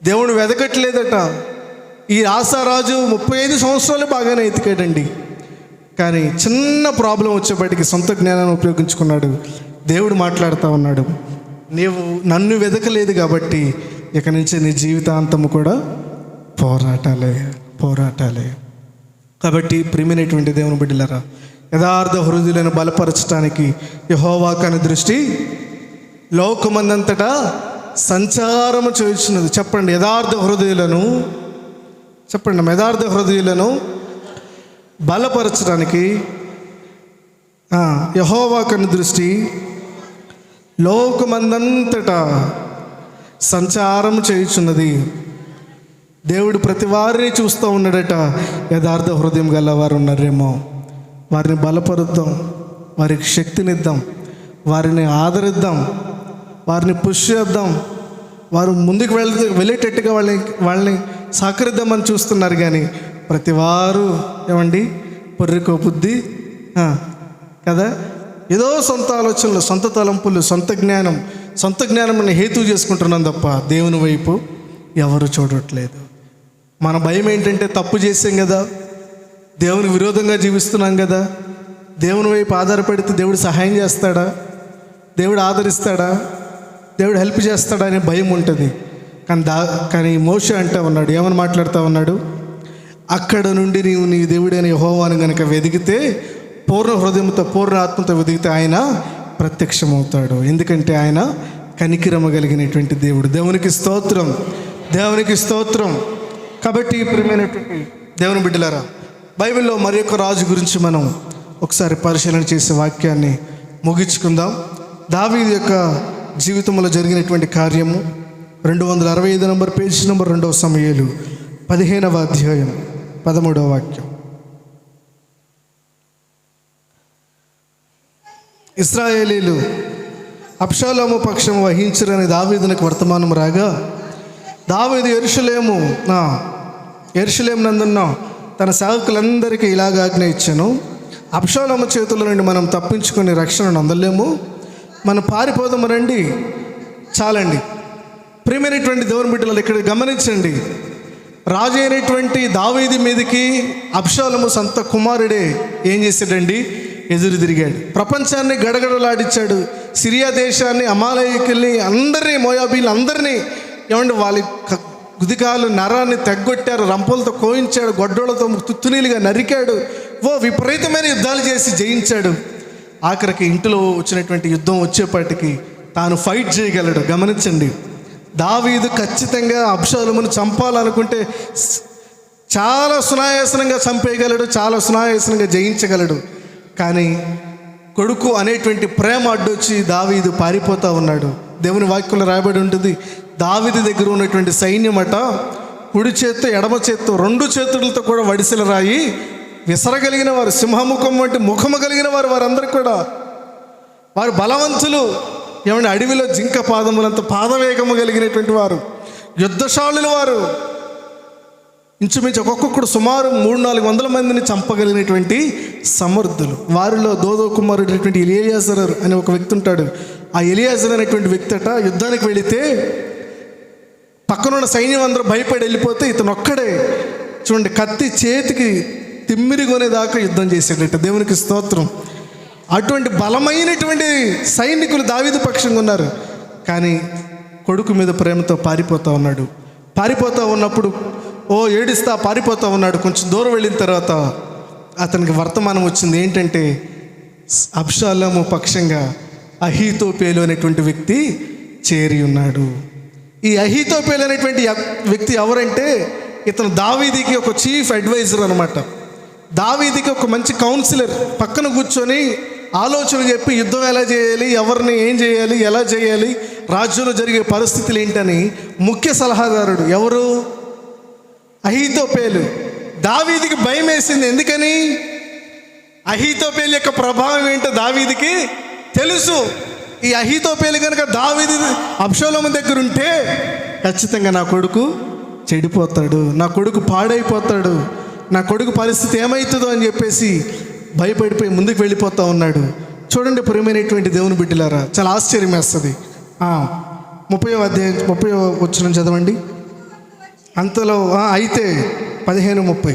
దేవుణ్ణి వెతకట్లేదట. ఈ ఆశారాజు 35 సంవత్సరాలు బాగానే ఎతికాడండి. కానీ చిన్న ప్రాబ్లం వచ్చేప్పటికి సొంత జ్ఞానాన్ని ఉపయోగించుకున్నాడు. దేవుడు మాట్లాడుతూ ఉన్నాడు, నీవు నన్ను వెతకలేదు కాబట్టి ఇక నుంచి నీ జీవితాంతము కూడా పోరాటాలే. కాబట్టి ప్రియమైనటువంటి దేవుని బిడ్డలారా, యథార్థ హృదయులను బలపరచడానికి యెహోవా కనుదృష్టి లోకమందంతటా సంచారము చేయుచున్నది. చెప్పండి, యథార్థ హృదయులను బలపరచడానికి యెహోవా కనుదృష్టి లోకమందంతటా సంచారం చేయుచున్నది. దేవుడు ప్రతి వారిని చూస్తూ ఉన్నాడట. యథార్థ హృదయం గల వారు ఉన్నారేమో, వారిని బలపరుద్దాం, వారికి శక్తినిద్దాం, వారిని ఆదరిద్దాం, వారిని పుష్ చేద్దాం, వారు ముందుకు వెళ్ళేటట్టుగా వాళ్ళని సహకరిద్దామని చూస్తున్నారు. కానీ ప్రతి వారు ఏమండి, పొర్రికో బుద్ధి కదా, ఏదో సొంత ఆలోచనలు, సొంత తలంపులు, సొంత జ్ఞానం హేతు చేసుకుంటున్నాం తప్ప దేవుని వైపు ఎవరు చూడట్లేదు. మన భయం ఏంటంటే, తప్పు చేసాం కదా, దేవునికి విరోధంగా జీవిస్తున్నాం కదా, దేవుని వైపు ఆధారపడితే దేవుడు సహాయం చేస్తాడా, దేవుడు ఆదరిస్తాడా, దేవుడు హెల్ప్ చేస్తాడా అనే భయం ఉంటుంది. కానీ మోషే అంటూ ఉన్నాడు, ఏమని మాట్లాడుతూ ఉన్నాడు? అక్కడ నుండి నీ దేవుడైన యెహోవాను కనుక వెదిగితే, పూర్ణ హృదయంతో, పూర్ణ ఆత్మతో వెదిగితే ఆయన ప్రత్యక్షమవుతాడు. ఎందుకంటే ఆయన కనికిరమ కలిగినటువంటి దేవుడు. దేవునికి స్తోత్రం, దేవునికి స్తోత్రం. కాబట్టి ప్రియమైనటువంటి దేవుని బిడ్డలారా, బైబిల్లో మరి ఒక రాజు గురించి మనం ఒకసారి పరిశీలన చేసే వాక్యాన్ని ముగించుకుందాం. దావీదు యొక్క జీవితంలో జరిగినటువంటి కార్యము 265 నంబర్ పేజీ నంబర్ 2 సమూయేలు 15వ అధ్యాయం 13వ వాక్యం. ఇశ్రాయేలీలు అబ్షాలోము పక్షం వహించరని దావీదునకు వర్తమానం రాగా, దావీదు యెరూషలేము నందున్న తన సేవకులందరికీ ఇలాగ ఆజ్ఞ ఇచ్చాను, అబ్షాలోము చేతుల నుండి మనం తప్పించుకుని రక్షణను అందలేము, మనం పారిపోదాము రండి. చాలండి. ప్రియమైనటువంటి దేవుని బిడ్డలు ఇక్కడ గమనించండి, రాజు అయినటువంటి దావీదు మీదకి అబ్షాలోము సొంత కుమారుడే ఏం చేశాడండి? ఎదురు తిరిగాడు. ప్రపంచాన్ని గడగడలాడించాడు. సిరియా దేశాన్ని, అమాలేకుల్ని, అందరినీ, మోయాబీలు అందరినీ ఏమంటే వాళ్ళ గుదికాలు నరాన్ని తెగ్గొట్టారు, రంపులతో కోయించాడు, గొడ్డోళ్లతో తుత్తునీలుగా నరికాడు. విపరీతమైన యుద్ధాలు చేసి జయించాడు. ఆఖరికి ఇంటిలో వచ్చినటువంటి యుద్ధం వచ్చేపాటికి తాను ఫైట్ చేయగలడు. గమనించండి, దావీదు ఖచ్చితంగా అబ్షాలోమును చంపాలనుకుంటే చాలా సునాయాసనంగా చంపేయగలడు, చాలా సునాయాసనంగా జయించగలడు. కానీ కొడుకు అనేటువంటి ప్రేమ అడ్డొచ్చి దావీదు పారిపోతూ ఉన్నాడు. దేవుని వాక్యంలో రాయబడి ఉంటుంది, దావీదు దగ్గర ఉన్నటువంటి సైన్యం అట కుడి చేత్తో ఎడమ చేత్తో 2 చేతులతో కూడా వడిసెల రాయి విసరగలిగిన వారు, సింహముఖం వంటి ముఖము కలిగిన వారు, వారందరూ కూడా వారు బలవంతులు. ఏమంటే అడవిలో జింక పాదములంత పాదవేగము కలిగినటువంటి వారు, యుద్ధశాలులు వారు. ఇంచుమించు ఒక్కొక్కడు సుమారు 300-400 మందిని చంపగలిగినటువంటి సమర్థులు. వారిలో దోదో కుమారుడైనటువంటి ఎలియాజరు అనే ఒక వ్యక్తి ఉంటాడు. ఆ ఎలియాజరు అనేటువంటి వ్యక్తి అట యుద్ధానికి వెళితే పక్కనున్న సైన్యం అందరూ భయపడి వెళ్ళిపోతే ఇతను ఒక్కడే చూడండి కత్తి చేతికి తిమ్మిరి కొనేదాకా యుద్ధం చేసేటట్టు. దేవునికి స్తోత్రం. అటువంటి బలమైనటువంటి సైనికులు దావీదు పక్షంగా ఉన్నారు. కానీ కొడుకు మీద ప్రేమతో పారిపోతూ ఉన్నాడు. పారిపోతూ ఉన్నప్పుడు ఏడుస్తా పారిపోతూ ఉన్నాడు. కొంచెం దూరం వెళ్ళిన తర్వాత అతనికి వర్తమానం వచ్చింది. ఏంటంటే అబ్షాలోము పక్షంగా అహీతోపేలు అనేటువంటి వ్యక్తి చేరి ఉన్నాడు. ఈ అహీతోపేలు అనేటువంటి వ్యక్తి ఎవరంటే ఇతను దావీదికి ఒక చీఫ్ అడ్వైజర్ అనమాట. దావీదికి ఒక మంచి కౌన్సిలర్. పక్కన కూర్చొని ఆలోచన చెప్పి యుద్ధం ఎలా చేయాలి, ఎవరిని ఏం చేయాలి, ఎలా చేయాలి, రాజ్యంలో జరిగే పరిస్థితులు ఏంటని ముఖ్య సలహాదారుడు. ఎవరు? అహీతోపేలు. దావీదికి భయం వేసింది. ఎందుకని? అహీతోపేలు యొక్క ప్రభావం ఏంటో దావీదికి తెలుసు. ఈ అహీతోపేలు కనుక దావీదు అబ్షాలోము దగ్గర ఉంటే ఖచ్చితంగా నా కొడుకు చెడిపోతాడు, నా కొడుకు పాడైపోతాడు, నా కొడుకు పరిస్థితి ఏమవుతుందో అని చెప్పేసి భయపడిపోయి ముందుకు వెళ్ళిపోతూ ఉన్నాడు. చూడండి ప్రియమైనటువంటి దేవుని బిడ్డలారా, చాలా ఆశ్చర్యం వేస్తుంది. 30వ అధ్యాయం 30వ వచనం చదవండి. అంతలో అయితే 15:30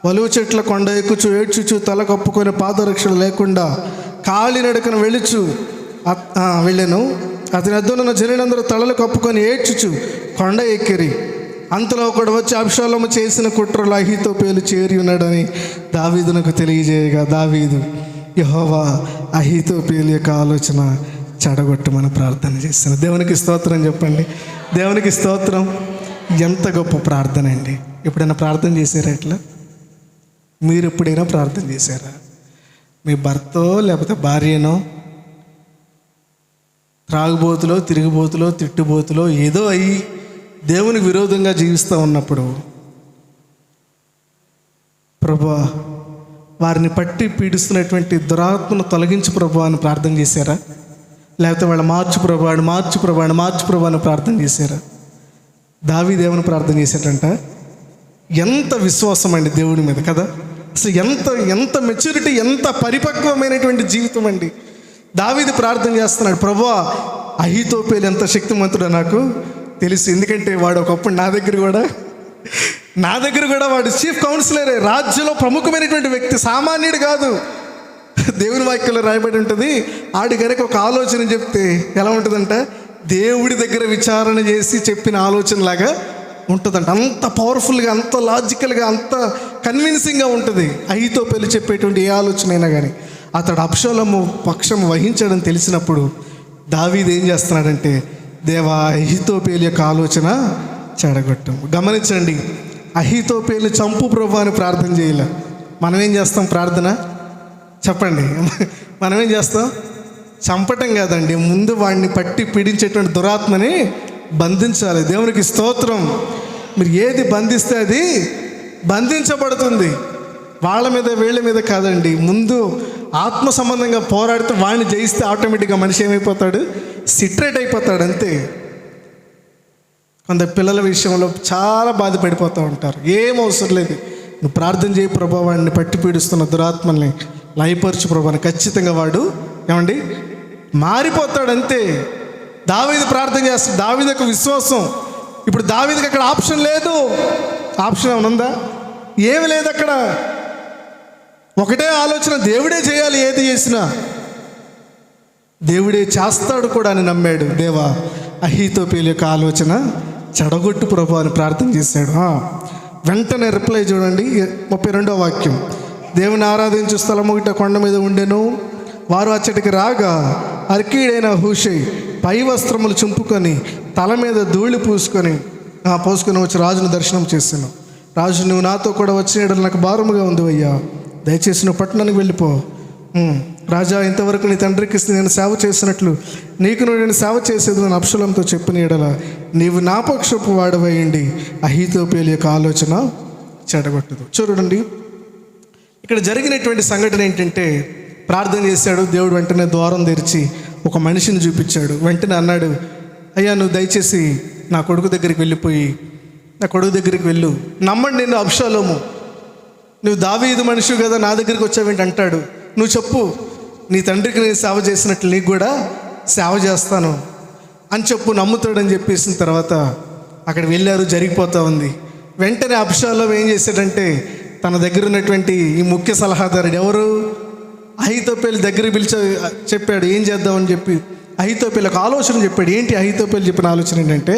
వలువ చెట్ల కొండ ఎక్కుచు ఏడ్చుచు తల కప్పుకొని పాదరక్షణ లేకుండా కాలినడకను వెళ్ళాను. అతని అద్దనున్న జనులందరూ తలలు కప్పుకొని ఏడ్చుచు కొండ ఎక్కిరి. అంతలో ఒకడు వచ్చి అబ్షాలోము చేసిన కుట్రలో అహీతోపేలు చేరి ఉన్నాడని దావీదునకు తెలియజేయగా, దావీదు యెహోవా అహీతోపేలు యొక్క ఆలోచన చెడగొట్టమని ప్రార్థన చేస్తాను. దేవునికి స్తోత్రం చెప్పండి. దేవునికి స్తోత్రం. ఎంత గొప్ప ప్రార్థన అండి. ఎప్పుడైనా ప్రార్థన చేశారా? ఇట్లా మీరు ఎప్పుడైనా ప్రార్థన చేశారా? మీ భర్తో లేకపోతే భార్యనో త్రాగుబోతులో, తిరిగిబోతులో, తిట్టుబోతులో ఏదో అయ్యి దేవునికి విరోధంగా జీవిస్తూ ఉన్నప్పుడు, ప్రభువా వారిని పట్టి పీడిస్తున్నటువంటి దురాత్మను తొలగించు ప్రభువా అని ప్రార్థన చేశారా? లేకపోతే వాళ్ళు మార్చు ప్రభు, మార్చు ప్రభు, మార్చు ప్రభు అని ప్రార్థన చేశారా? దావీదు ఏమని ప్రార్థన చేశాడంట? ఎంత విశ్వాసం అండి దేవుడి మీద కదా! అసలు ఎంత మెచ్యూరిటీ, ఎంత పరిపక్వమైనటువంటి జీవితం అండి. దావీదు ప్రార్థన చేస్తున్నాడు, ప్రభువా అహీతోపేలు ఎంత శక్తిమంతుడో నాకు తెలుసు. ఎందుకంటే వాడు ఒకప్పుడు నా దగ్గర కూడా వాడు చీఫ్ కౌన్సిలరే, రాజ్యంలో ప్రముఖమైనటువంటి వ్యక్తి, సామాన్యుడు కాదు. దేవుని వాక్యంలో రాయబడి ఉంటుంది, ఆడి కనుక ఒక ఆలోచన చెప్తే ఎలా ఉంటుందంట? దేవుడి దగ్గర విచారణ చేసి చెప్పిన ఆలోచనలాగా ఉంటుందంట. అంత పవర్ఫుల్గా, అంత లాజికల్గా, అంత కన్విన్సింగ్గా ఉంటుంది అహీతోపేలు చెప్పేటువంటి ఏ ఆలోచన అయినా కానీ. అతడు అబ్షాలోము పక్షం వహించడం తెలిసినప్పుడు దావీదు ఏం చేస్తున్నాడంటే, దేవా అహీతోపేలు యొక్క ఆలోచన చెడగొట్టం. గమనించండి, అహీతోపేలు చంపు ప్రభు అని ప్రార్థన చేయాలి. మనం ఏం చేస్తాం ప్రార్థన? చెప్పండి, మనం ఏం చేస్తాం? చంపటం కాదండి, ముందు వాడిని పట్టి పీడించేటువంటి దురాత్మని బంధించాలి. దేవునికి స్తోత్రం. మీరు ఏది బంధిస్తే అది బంధించబడుతుంది. వాళ్ళ మీద వీళ్ళ మీద కాదండి, ముందు ఆత్మ సంబంధంగా పోరాడితే వాడిని జయిస్తే ఆటోమేటిక్గా మనిషి ఏమైపోతాడు? సిట్రేట్ అయిపోతాడు అంతే. కొంత పిల్లల విషయంలో చాలా బాధపడిపోతూ ఉంటారు. ఏం అవసరం లేదు, నువ్వు ప్రార్థన చేయి ప్రభా, వాడిని పట్టి పీడిస్తున్న దురాత్మల్ని లయపరచు ప్రభాని. ఖచ్చితంగా వాడు ఏమండి మారిపోతాడు అంతే. దావీదు ప్రార్థన చేస్తాడు, దావీదు యొక్క విశ్వాసం. ఇప్పుడు దావీదుకి అక్కడ ఆప్షన్ లేదు. ఆప్షన్ ఏమైనా ఉందా? ఏమి లేదు అక్కడ. ఒకటే ఆలోచన, దేవుడే చేయాలి, ఏది చేసినా దేవుడే చేస్తాడు కూడా అని నమ్మాడు. దేవా అహీతోపేలు యొక్క ఆలోచన చెడగొట్టు ప్రభు అని ప్రార్థన చేశాడు. వెంటనే రిప్లై చూడండి, 32వ వాక్యం. దేవుని ఆరాధించు స్థలము ఇట కొండ మీద ఉండెను. వారు అచ్చటికి రాగా అర్కీడైన హూషై పై వస్త్రములు చింపుకొని తల మీద ధూళి పోసుకొని వచ్చి రాజును దర్శనం చేశాను. రాజు, నువ్వు నాతో కూడా వచ్చిన నాకు భారముగా ఉంది అయ్యా, దయచేసి నువ్వు పట్టణానికి వెళ్ళిపో. రాజా, ఇంతవరకు నీ తండ్రికి నేను సేవ చేసినట్లు నీకు నేను సేవ చేసేది నేను అబ్షాలోముతో చెప్పిన ఎడల నీవు నా పక్షపు వాడవయ్యండి అహీతోపేలు యొక్క ఆలోచన చెడగొట్టదు. చూడండి, ఇక్కడ జరిగినటువంటి సంఘటన ఏంటంటే, ప్రార్థన చేశాడు దేవుడు. వెంటనే ద్వారం తెరిచి ఒక మనిషిని చూపించాడు. వెంటనే అన్నాడు, అయ్యా నువ్వు దయచేసి నా కొడుకు దగ్గరికి వెళ్ళిపోయి నా కొడుకు దగ్గరికి వెళ్ళు. నమ్మండి నిన్ను అబ్షాలోము, నువ్వు దావీదు మనిషి కదా, నా దగ్గరికి వచ్చావేంటి అంటాడు. నువ్వు చెప్పు, నీ తండ్రికి నేను సేవ చేసినట్లు నీకు కూడా సేవ చేస్తాను అని చెప్పు, నమ్ముతాడని చెప్పేసిన తర్వాత అక్కడ వెళ్ళారు. జరిగిపోతూ ఉంది. వెంటనే అబ్షాలోము ఏం చేశాడంటే, తన దగ్గర ఉన్నటువంటి ఈ ముఖ్య సలహాదారుడు ఎవరు, అహీతోపేలు దగ్గర పిలిచి చెప్పాడు ఏం చేద్దామని చెప్పి. అహీతోపేలకు ఆలోచన చెప్పాడు. ఏంటి అహీతోపేలు చెప్పిన ఆలోచన ఏంటంటే,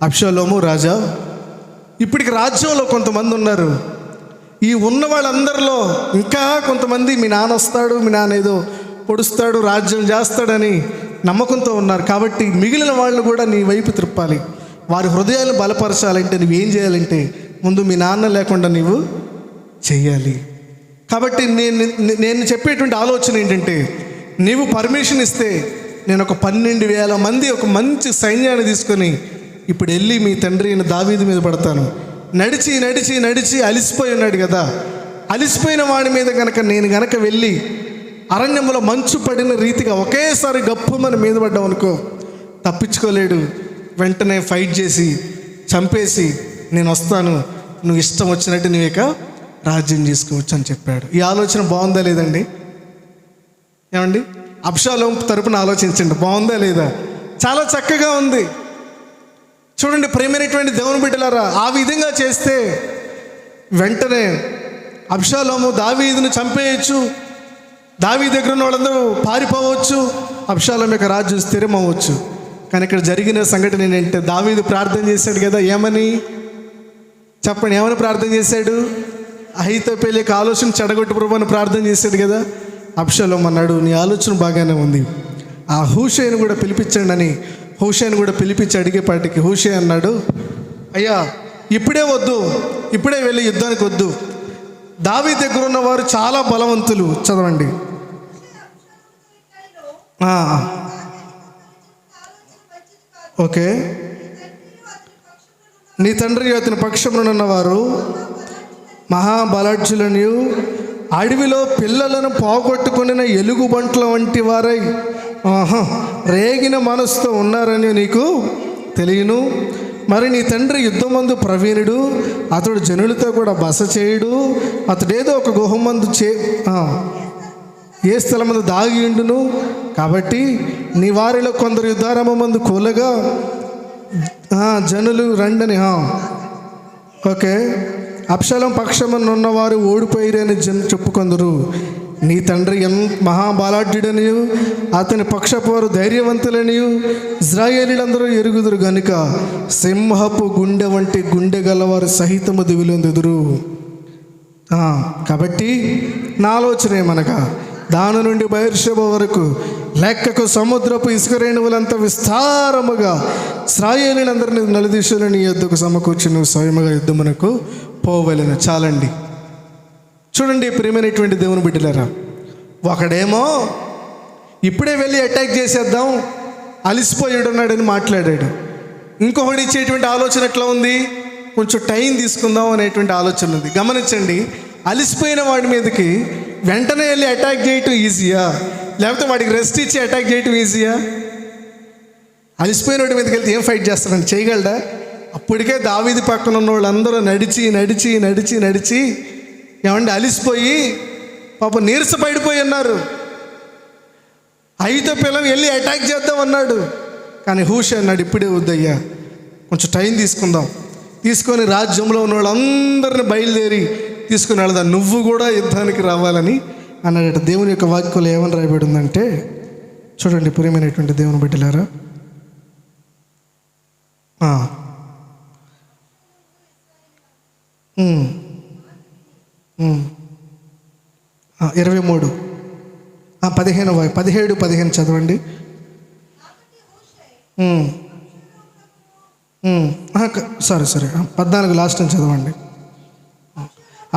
అబ్షాలోము రాజా, ఇప్పటికి రాజ్యంలో కొంతమంది ఉన్నారు. ఈ ఉన్న వాళ్ళందరిలో ఇంకా కొంతమంది మీ నాన్న వస్తాడు, మీ నాన్న ఏదో పొడుస్తాడు, రాజ్యం చేస్తాడని నమ్మకంతో ఉన్నారు. కాబట్టి మిగిలిన వాళ్ళు కూడా నీ వైపు త్రిప్పాలి, వారి హృదయాలను బలపరచాలంటే నువ్వేం చేయాలంటే ముందు మీ నాన్న లేకుండా నీవు చెయ్యాలి. కాబట్టి నేను చెప్పేటువంటి ఆలోచన ఏంటంటే, నీవు పర్మిషన్ ఇస్తే నేను ఒక 12,000 మంది ఒక మంచి సైన్యాన్ని తీసుకొని ఇప్పుడు వెళ్ళి మీ తండ్రి అయిన దావీదు మీద పడతాను. నడిచి నడిచి నడిచి అలిసిపోయి ఉన్నాడు కదా, అలిసిపోయిన వాడి మీద నేను గనక వెళ్ళి అరణ్యంలో మంచు పడిన రీతిగా ఒకేసారి గప్పుమని మీద పడ్డాం అనుకో, తప్పించుకోలేడు. వెంటనే ఫైట్ చేసి చంపేసి నేను వస్తాను, నువ్వు ఇష్టం వచ్చినట్టు నువ్వు ఇక రాజ్యం చేసుకోవచ్చు అని చెప్పాడు. ఈ ఆలోచన బాగుందా లేదండి? ఏమండి, అబ్షాలోము తరపున ఆలోచించండి, బాగుందా లేదా? చాలా చక్కగా ఉంది. చూడండి ప్రేమైనటువంటి దేవుని బిడ్డలారా, ఆ విధంగా చేస్తే వెంటనే అబ్షాలోము దావీదును చంపేయచ్చు, దావీదు దగ్గర ఉన్న వాళ్ళందరూ పారిపోవచ్చు, అబ్షాలోము యొక్క రాజ్యం స్థిరం అవ్వచ్చు. కానీ ఇక్కడ జరిగిన సంఘటన ఏంటంటే, దావీదు ప్రార్థన చేశాడు కదా, ఏమని చెప్పండి, ఏమని ప్రార్థన చేశాడు? అహీతోపేలు యొక్క ఆలోచన చెడగొట్టు ప్రభు అని ప్రార్థన చేశాడు కదా. అబ్షాలోము అన్నాడు, నీ ఆలోచన బాగానే ఉంది, ఆ హూషైని కూడా పిలిపించండి అని హూషైని కూడా పిలిపించి అడిగేపాటికి హూషై అన్నాడు, అయ్యా ఇప్పుడే వద్దు, ఇప్పుడే వెళ్ళి యుద్ధానికి వద్దు, దావీదు దగ్గర ఉన్నవారు చాలా బలవంతులు. చదవండి. ఓకే, నీ తండ్రి అతని పక్షమున ఉన్నవారు మహాబలాఢ్యులను, అడవిలో పిల్లలను పోగొట్టుకుని ఎలుగుబంట్ల వంటి వారై రేగిన మనసుతో ఉన్నారని నీకు తెలియను. మరి నీ తండ్రి యుద్ధమందు ప్రవీణుడు, అతడు జనులతో కూడా బస చేయుడు, అతడేదో ఒక గుహమందు ఏ స్థలమందు దాగి ఉండును. కాబట్టి నీ వారిలో కొందరు యుద్ధారంభమందు కూలగా జనులు రండని. ఓకే, అబ్షాలోం పక్షమున ఉన్నవారు ఓడిపోయిరని చెప్పుకొందరు. నీ తండ్రి మహాబలాఢ్యుడనియు అతని పక్షపోరు ధైర్యవంతులనియు ఇజ్రాయేలీలందరూ ఎరుగుదురు గనుక సింహపు గుండె వంటి గుండె గలవారు సహితము దివిలొందుదురు. కాబట్టి నా ఆలోచన ఏమనగా, దాని నుండి బయర్షెబ వరకు లెక్కకు సముద్రపు ఇసుక రేణువులంత విస్తారముగా ఇశ్రాయేలీయులందరినీ నలుదిశలు నీ యొద్దకు సమకూర్చి నువ్వు స్వయముగా యుద్ధమునకు పోవలెను. చాలండి. చూడండి ప్రియమైనటువంటి దేవుని బిడ్డలారా, ఒకడేమో ఇప్పుడే వెళ్ళి అటాక్ చేసేద్దాం అలిసిపోయి ఉన్నాడని మాట్లాడాడు. ఇంకొకటి ఇచ్చేటువంటి ఆలోచన ఎట్లా ఉంది, కొంచెం టైం తీసుకుందాం అనేటువంటి ఆలోచన ఉంది. గమనించండి, అలిసిపోయిన వాడి మీదకి వెంటనే వెళ్ళి అటాక్ చేయటం ఈజీయా, లేకపోతే వాడికి రెస్ట్ ఇచ్చి అటాక్ చేయటం ఈజీయా? అలిసిపోయిన వాడి మీదకి వెళ్తే ఏం ఫైట్ చేస్తాడండి? చేయగలడా? అప్పటికే దావీదు పక్కన ఉన్న వాళ్ళందరూ నడిచి నడిచి నడిచి నడిచి ఏమండి అలిసిపోయి పాప నీరసపడిపోయి ఉన్నారు. అహీతోపెలు వెళ్ళి అటాక్ చేద్దాం అన్నాడు, కానీ హూషై అన్నాడు ఇప్పుడే వద్దయ్యా, కొంచెం టైం తీసుకుందాం. తీసుకొని రాజ్యంలో ఉన్న వాళ్ళందరినీ బయలుదేరి తీసుకుని వెళదాం, నువ్వు కూడా యుద్ధానికి రావాలని అన్నాడట. దేవుని యొక్క వాక్యంలో ఏమని రాయబడి ఉందంటే, చూడండి ప్రియమైనటువంటి దేవుని బిడ్డలారా, 23 17 చదవండి. సరే 14 లాస్ట్ అని చదవండి.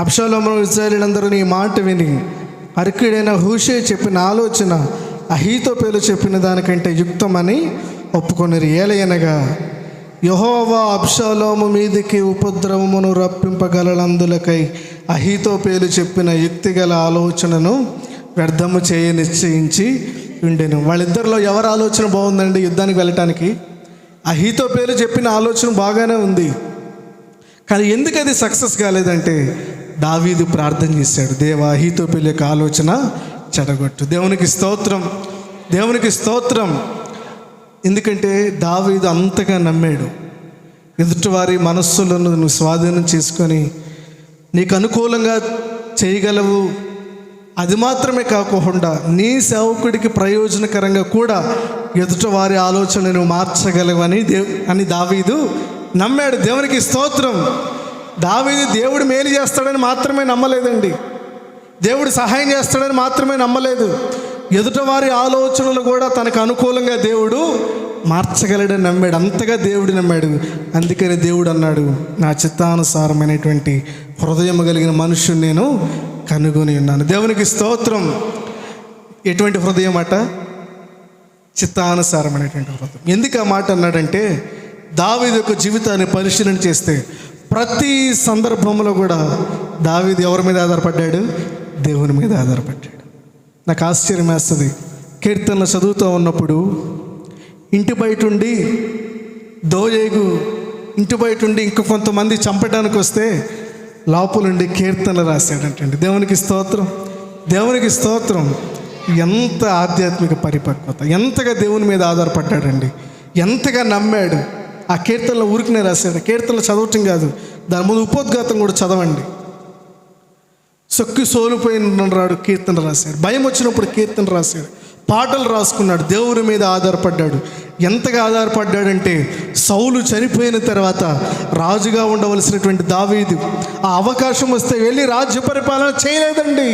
అబ్షాలోము ఇశ్రాయేలీయులందరూ నీ మాట విని అర్కీయుడైన హూషై చెప్పిన ఆలోచన అహీతోపెలు చెప్పిన దానికంటే యుక్తమని ఒప్పుకొనిరి. ఏలయనగా యెహోవా అబ్షాలోము మీదికి ఉపద్రవమును రప్పింపగలనందులకై అహీతోపెలు చెప్పిన యుక్తిగల ఆలోచనను వ్యర్థము చేయ నిశ్చయించి ఉండెను. వాళ్ళిద్దరిలో ఎవరి ఆలోచన బాగుందండి యుద్ధానికి వెళ్ళటానికి? అహీతోపెలు చెప్పిన ఆలోచన బాగానే ఉంది, కానీ ఎందుకు అది సక్సెస్ కాలేదంటే దావీదు ప్రార్థన చేశాడు, దేవా అహీతోపెలు యొక్క ఆలోచన చెడగొట్టు. దేవునికి స్తోత్రం, దేవునికి స్తోత్రం. ఎందుకంటే దావీదు అంతగా నమ్మాడు, ఎదుటివారి మనస్సులను నువ్వు స్వాధీనం చేసుకొని నీకు అనుకూలంగా చేయగలవు, అది మాత్రమే కాకుండా నీ సేవకుడికి ప్రయోజనకరంగా కూడా ఎదుటివారి ఆలోచనను మార్చగలవని అని దావీదు నమ్మాడు. దేవునికి స్తోత్రం. దావీదు దేవుడు మేలు చేస్తాడని మాత్రమే నమ్మలేదండి, దేవుడు సహాయం చేస్తాడని మాత్రమే నమ్మలేదు, ఎదుటివారి ఆలోచనలు కూడా తనకు అనుకూలంగా దేవుడు మార్చగలడని నమ్మాడు. అంతగా దేవుడు నమ్మాడు. అందుకని దేవుడు అన్నాడు, నా చిత్తానుసారమైనటువంటి హృదయం కలిగిన మనుషుని నేను కనుగొని ఉన్నాను. దేవునికి స్తోత్రం. ఎటువంటి హృదయం అట? చిత్తానుసారమైనటువంటి హృదయం. ఎందుకు ఆ మాట అన్నాడంటే, దావీదు యొక్క జీవితాన్ని పరిశీలన చేస్తే ప్రతి సందర్భంలో కూడా దావీదు ఎవరి మీద ఆధారపడ్డాడు? దేవుని మీద ఆధారపడ్డాడు. నాకు ఆశ్చర్యం వేస్తుంది, కీర్తనలు చదువుతూ ఉన్నప్పుడు ఇంటి బయట ఉండి దోయేగు ఇంటి బయట ఉండి ఇంక కొంతమంది చంపడానికి వస్తే లోపలుండి కీర్తనలు రాశాడంటండి. దేవునికి స్తోత్రం, దేవునికి స్తోత్రం. ఎంత ఆధ్యాత్మిక పరిపక్వత, ఎంతగా దేవుని మీద ఆధారపడ్డాడండి, ఎంతగా నమ్మాడు. ఆ కీర్తనలో ఊరికనే రాశాడు. కీర్తనలు చదవటం కాదు, దాని ముందు ఉపోద్ఘాతం కూడా చదవండి. సొక్కి సోలిపోయిన రాడు కీర్తన రాశాడు, భయం వచ్చినప్పుడు కీర్తన రాశాడు, పాటలు రాసుకున్నాడు, దేవుని మీద ఆధారపడ్డాడు. ఎంతగా ఆధారపడ్డాడంటే సౌలు చనిపోయిన తర్వాత రాజుగా ఉండవలసినటువంటి దావీదు ఆ అవకాశం వస్తే వెళ్ళి రాజ్య పరిపాలన చేయలేదండి,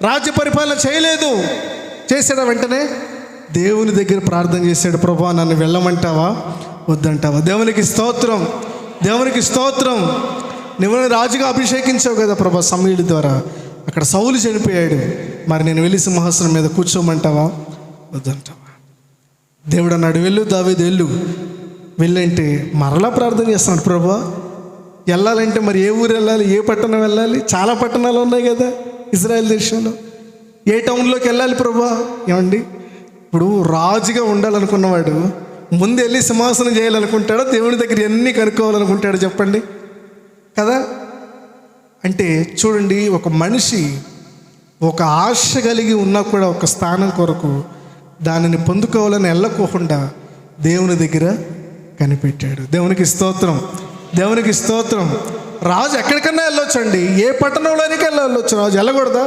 రాజ్య పరిపాలన చేయలేదు. చేశాడా? వెంటనే దేవుని దగ్గర ప్రార్థన చేశాడు, ప్రభువా నన్ను వెళ్ళమంటావా వద్దంటావా? దేవునికి స్తోత్రం, దేవునికి స్తోత్రం. నువ్వు రాజుగా అభిషేకించావు కదా ప్రభా సమూయేలు ద్వారా, అక్కడ సౌలు చనిపోయాడు, మరి నేను వెళ్ళి సింహాసనం మీద కూర్చోమంటావా వద్దంటావా? దేవుడు అన్నాడు, వెళ్ళు దావీదు వెళ్ళు. వెళ్ళంటే మరలా ప్రార్థన చేస్తున్నాడు, ప్రభువా వెళ్ళాలంటే మరి ఏ ఊరు వెళ్ళాలి, ఏ పట్టణం వెళ్ళాలి? చాలా పట్టణాలు ఉన్నాయి కదా ఇజ్రాయెల్ దేశంలో, ఏ టౌన్లోకి వెళ్ళాలి ప్రభువా? ఏమండి, ఇప్పుడు రాజుగా ఉండాలనుకున్నవాడు ముందు వెళ్ళి సింహాసనం చేయాలనుకుంటాడో దేవుని దగ్గర ఎన్ని కనుక్కోవాలనుకుంటాడో చెప్పండి కదా? అంటే చూడండి, ఒక మనిషి ఒక ఆశ కలిగి ఉన్నా కూడా ఒక స్థానం కొరకు దానిని పొందుకోవాలని వెళ్ళకోకుండా దేవుని దగ్గర కనిపెట్టాడు. దేవునికి స్తోత్రం, దేవునికి స్తోత్రం. రాజు ఎక్కడికన్నా వెళ్ళొచ్చండి, ఏ పట్టణంలోనికి వెళ్ళవచ్చు, రాజు వెళ్ళకూడదా?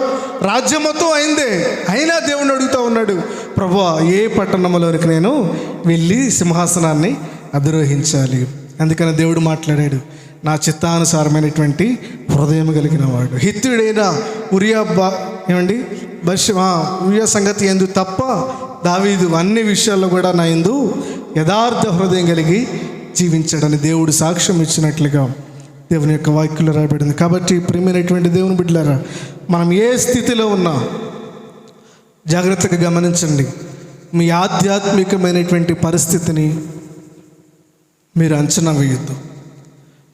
రాజ్యం మొత్తం అయిందే, అయినా దేవుని అడుగుతూ ఉన్నాడు, ప్రభువా ఏ పట్టణంలోనికి నేను వెళ్ళి సింహాసనాన్ని అధిరోహించాలి? అందుకని దేవుడు మాట్లాడాడు, నా చిత్తానుసారమైనటువంటి హృదయం కలిగిన వాడు. హిత్యుడైన ఉరియా సంగతి ఎందు తప్ప దావీదు అన్ని విషయాల్లో కూడా నా యందు యథార్థ హృదయం కలిగి జీవించాడని దేవుడు సాక్ష్యం ఇచ్చినట్లుగా దేవుని యొక్క వాక్యంలో రాయబడింది. కాబట్టి ప్రియమైనటువంటి దేవుని బిడ్డలారా, మనం ఏ స్థితిలో ఉన్నా జాగ్రత్తగా గమనించండి. మీ ఆధ్యాత్మికమైనటువంటి పరిస్థితిని మీరు అంచనా వేయొద్దు.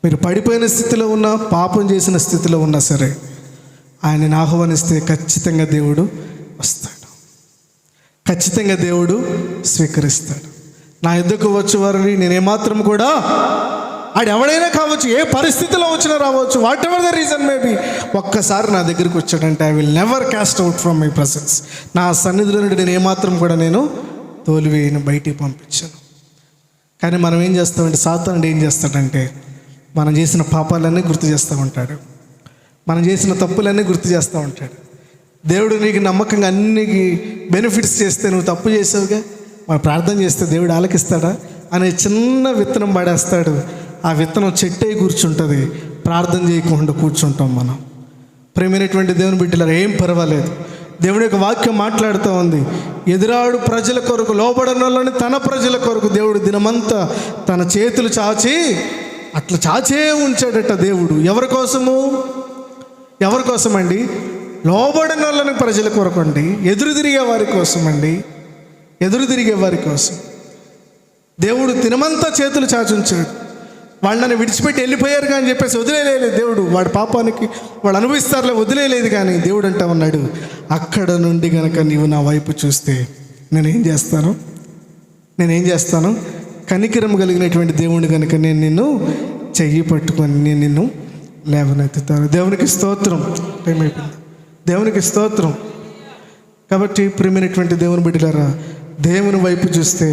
మీరు పడిపోయిన స్థితిలో ఉన్నా, పాపం చేసిన స్థితిలో ఉన్నా సరే, ఆయనని ఆహ్వానిస్తే ఖచ్చితంగా దేవుడు వస్తాడు, ఖచ్చితంగా దేవుడు స్వీకరిస్తాడు. నా యుద్ధకు వచ్చేవారిని నేనేమాత్రం కూడా, ఆడెవడైనా కావచ్చు, ఏ పరిస్థితిలో వచ్చినా రావచ్చు, what ever the reason maybe, ఒక్కసారి నా దగ్గరికి వచ్చాడంటే I will never caste out from my presence. నా సన్నిధిలో నుండి నేను ఏమాత్రం కూడా నేను తోలివేయను, బయటికి పంపించాను. కానీ మనం ఏం చేస్తామంటే, సాతానుడు ఏం చేస్తాడంటే మనం చేసిన పాపాలన్నీ గుర్తు చేస్తూ ఉంటాడు, మనం చేసిన తప్పులన్నీ గుర్తు చేస్తూ ఉంటాడు. దేవుడు నీకు నమ్మకంగా అన్ని బెనిఫిట్స్ చేస్తే నువ్వు తప్పు చేసావుగా, మనం ప్రార్థన చేస్తే దేవుడు ఆలకిస్తాడా అనే చిన్న విత్తనం పడేస్తాడు. ఆ విత్తనం చెట్టై కూర్చుంటుంది, ప్రార్థన చేయకుండా కూర్చుంటాం మనం. ప్రేమైనటువంటి దేవుని బిడ్డలారా, ఏం పర్వాలేదు. దేవుని యొక్క వాక్యం మాట్లాడుతూ ఉంది, ఎదురాడు ప్రజల కొరకు, లోబడనలోని తన ప్రజల కొరకు దేవుడు దినమంతా తన చేతులు చాచి అట్లా చాచే ఉంచాడట దేవుడు. ఎవరి కోసము? ఎవరి కోసమండి? లోబడిన వాళ్ళని ప్రజల కొరకు అండి, ఎదురు తిరిగే వారి కోసం అండి, ఎదురు తిరిగే వారి కోసం దేవుడు దినమంతా చేతులు చాచి ఉంచాడు. వాళ్ళని విడిచిపెట్టి వెళ్ళిపోయారు కానీ చెప్పేసి వదిలేయలేదు దేవుడు. వాడి పాపానికి వాళ్ళు అనుభవిస్తారులే, వదిలేయలేదు. కానీ దేవుడు అంటా ఉన్నాడు, అక్కడ నుండి కనుక నీవు నా వైపు చూస్తే నేనేం చేస్తాను? కనికరం కలిగినటువంటి దేవుడు కనుక నేను నిన్ను చెయ్యి పట్టుకొని నేను నిన్ను లేవనెత్తుతాను. దేవునికి స్తోత్రం. టైం అయిపోయింది. దేవునికి స్తోత్రం. కాబట్టి ప్రియమైనటువంటి దేవుని బిడ్డలారా, దేవుని వైపు చూస్తే,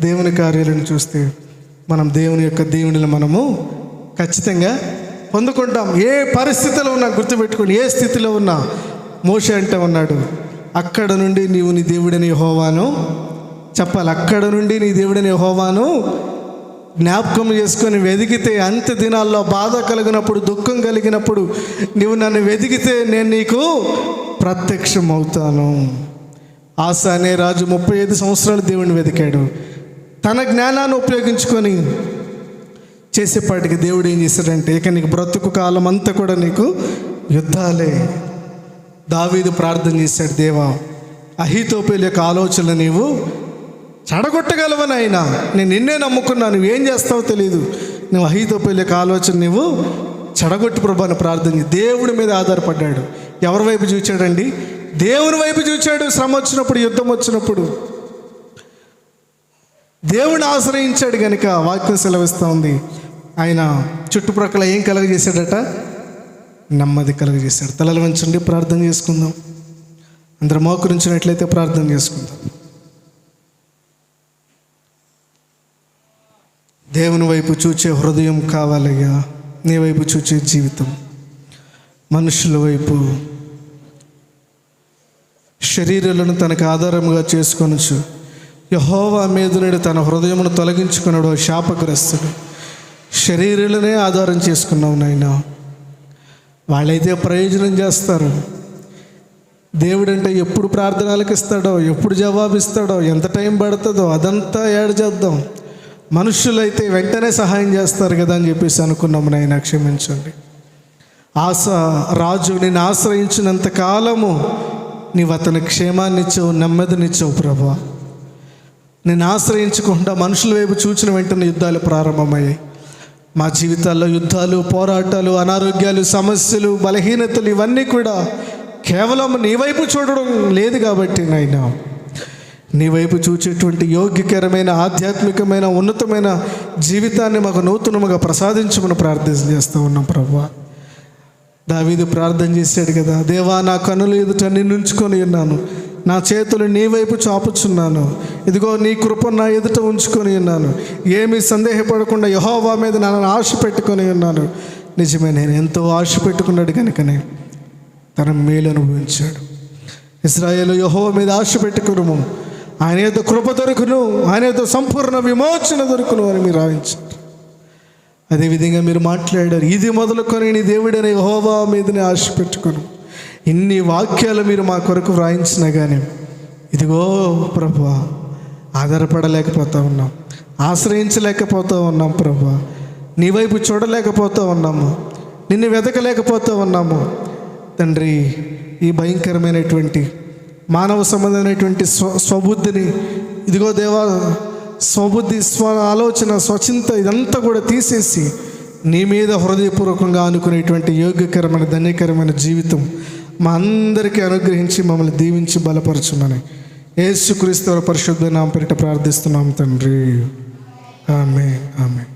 దేవుని కార్యాలను చూస్తే మనం దేవుని యొక్క దేవునిని మనము ఖచ్చితంగా పొందుకుంటాం. ఏ పరిస్థితిలో ఉన్నా గుర్తుపెట్టుకోండి, ఏ స్థితిలో ఉన్నా. మోషే అంటే ఉన్నాడు, అక్కడ నుండి నీవు నీ దేవుడని యెహోవాను చెప్పాలి. అక్కడ నుండి నీ దేవుడని యెహోవాను జ్ఞాపకం చేసుకొని వెదిగితే, అంత్య దినాల్లో బాధ కలిగినప్పుడు, దుఃఖం కలిగినప్పుడు నీవు నన్ను వెదిగితే నేను నీకు ప్రత్యక్షం అవుతాను. ఆస అనే రాజు 35 సంవత్సరాలు దేవుడిని వెతికాడు. తన జ్ఞానాన్ని ఉపయోగించుకొని చేసేపాటికి దేవుడు ఏం చేశాడంటే, ఇక నీకు బ్రతుకు కాలం అంతా కూడా నీకు యుద్ధాలే. దావీదు ప్రార్థన చేశాడు, దేవా అహీతోపెలు యొక్క ఆలోచనలు నీవు చెడగొట్టగలవనైనా, నేను నిన్నే నమ్ముకున్నాను, నువ్వేం చేస్తావో తెలియదు, నువ్వు అహీతోపెలు యొక్క ఆలోచన నీవు చెడగొట్టు ప్రభు అని ప్రార్థన. దేవుడి మీద ఆధారపడ్డాడు. ఎవరి వైపు చూచాడండి? దేవుని వైపు చూచాడు. శ్రమ వచ్చినప్పుడు, యుద్ధం వచ్చినప్పుడు దేవుని ఆశ్రయించాడు కనుక వాక్యం సెలవిస్తూ ఉంది, ఆయన చుట్టుప్రక్కల ఏం కలుగజేశాడట? నెమ్మది కలుగజేశాడు. తలలు వంచండి, ప్రార్థన చేసుకుందాం. అందరూ మోకరించినట్లయితే ప్రార్థన చేసుకుందాం. దేవుని వైపు చూచే హృదయం కావాలయ్యా, నీ వైపు చూచే జీవితం. మనుషుల వైపు, శరీరాలను తనకు ఆధారముగా చేసుకొనొచ్చు. యెహోవా మీద నుండి తన హృదయమును తొలగించుకున్నాడు శాపగ్రస్తుడు. శరీరాలనే ఆధారం చేసుకున్నావు నాయనా. వాళ్ళైతే ప్రయోజనం చేస్తారు. దేవుడంటే ఎప్పుడు ప్రార్థనలకు ఇస్తాడో, ఎప్పుడు జవాబిస్తాడో, ఎంత టైం పడుతుందో అదంతా యాడ్ చేద్దాం. మనుషులైతే వెంటనే సహాయం చేస్తారు కదా అని చెప్పేసి అనుకున్నాము. నాయన క్షమించండి. రాజు నిన్ను ఆశ్రయించినంత కాలము నీవు అతని క్షేమాన్నిచ్చావు, నెమ్మదినిచ్చావు ప్రభా. నేను ఆశ్రయించకుండా మనుషుల వైపు చూచిన వెంటనే యుద్ధాలు ప్రారంభమయ్యాయి. మా జీవితాల్లో యుద్ధాలు, పోరాటాలు, అనారోగ్యాలు, సమస్యలు, బలహీనతలు ఇవన్నీ కూడా కేవలం నీ వైపు చూడడం లేదు కాబట్టి నాయనా, నీ వైపు చూచేటువంటి యోగ్యకరమైన, ఆధ్యాత్మికమైన, ఉన్నతమైన జీవితాన్ని మాకు నూతనముగా ప్రసాదించమని ప్రార్థన చేస్తూ ఉన్నాం ప్రభువా. దావీదు ప్రార్థన చేశాడు కదా, దేవా నా కన్నుల ఎదుట నిన్ను ఉంచుకొని ఉన్నాను, నా చేతులు నీ వైపు చాపుచున్నాను, ఇదిగో నీ కృప నా ఎదుట ఉంచుకొని ఉన్నాను, ఏమీ సందేహపడకుండా యెహోవా మీద నన్ను ఆశ పెట్టుకొని ఉన్నాను. నిజమే, నేను ఎంతో ఆశ పెట్టుకున్నాడు కనుకనే తన మేలు అనుభవించాడు. ఇశ్రాయేలు యెహోవా మీద ఆశ పెట్టుకును, ఆయన ఏదో కృప దొరుకును, ఆయన ఏదో సంపూర్ణ విమోచన దొరుకును అని మీరు రాయించారు. అదేవిధంగా మీరు మాట్లాడారు, ఇది మొదలుకొని నీ దేవుడైన యెహోవా మీదనే ఆశ పెట్టుకును, ఇన్ని వాక్యాలు మీరు మా కొరకు వ్రాయించినా కానీ ఇదిగో ప్రభువా ఆధారపడలేకపోతూ ఉన్నాం, ఆశ్రయించలేకపోతూ ఉన్నాం ప్రభువా, నీ వైపు చూడలేకపోతూ ఉన్నాము, నిన్ను వెతకలేకపోతూ ఉన్నాము తండ్రి. ఈ భయంకరమైనటువంటి మానవ సంబంధమైనటువంటి స్వబుద్ధిని ఇదిగో దేవా, స్వబుద్ధి, ఆలోచన, స్వచింత ఇదంతా కూడా తీసేసి నీ మీద హృదయపూర్వకంగా అనుకునేటువంటి యోగ్యకరమైన ధన్యకరమైన జీవితం మా అందరికీ అనుగ్రహించి మమ్మల్ని దీవించి బలపరచుమని యేసుక్రీస్తు పరిశుద్ధ నామమున ప్రార్థిస్తున్నాం తండ్రి. ఆమేన్, ఆమేన్.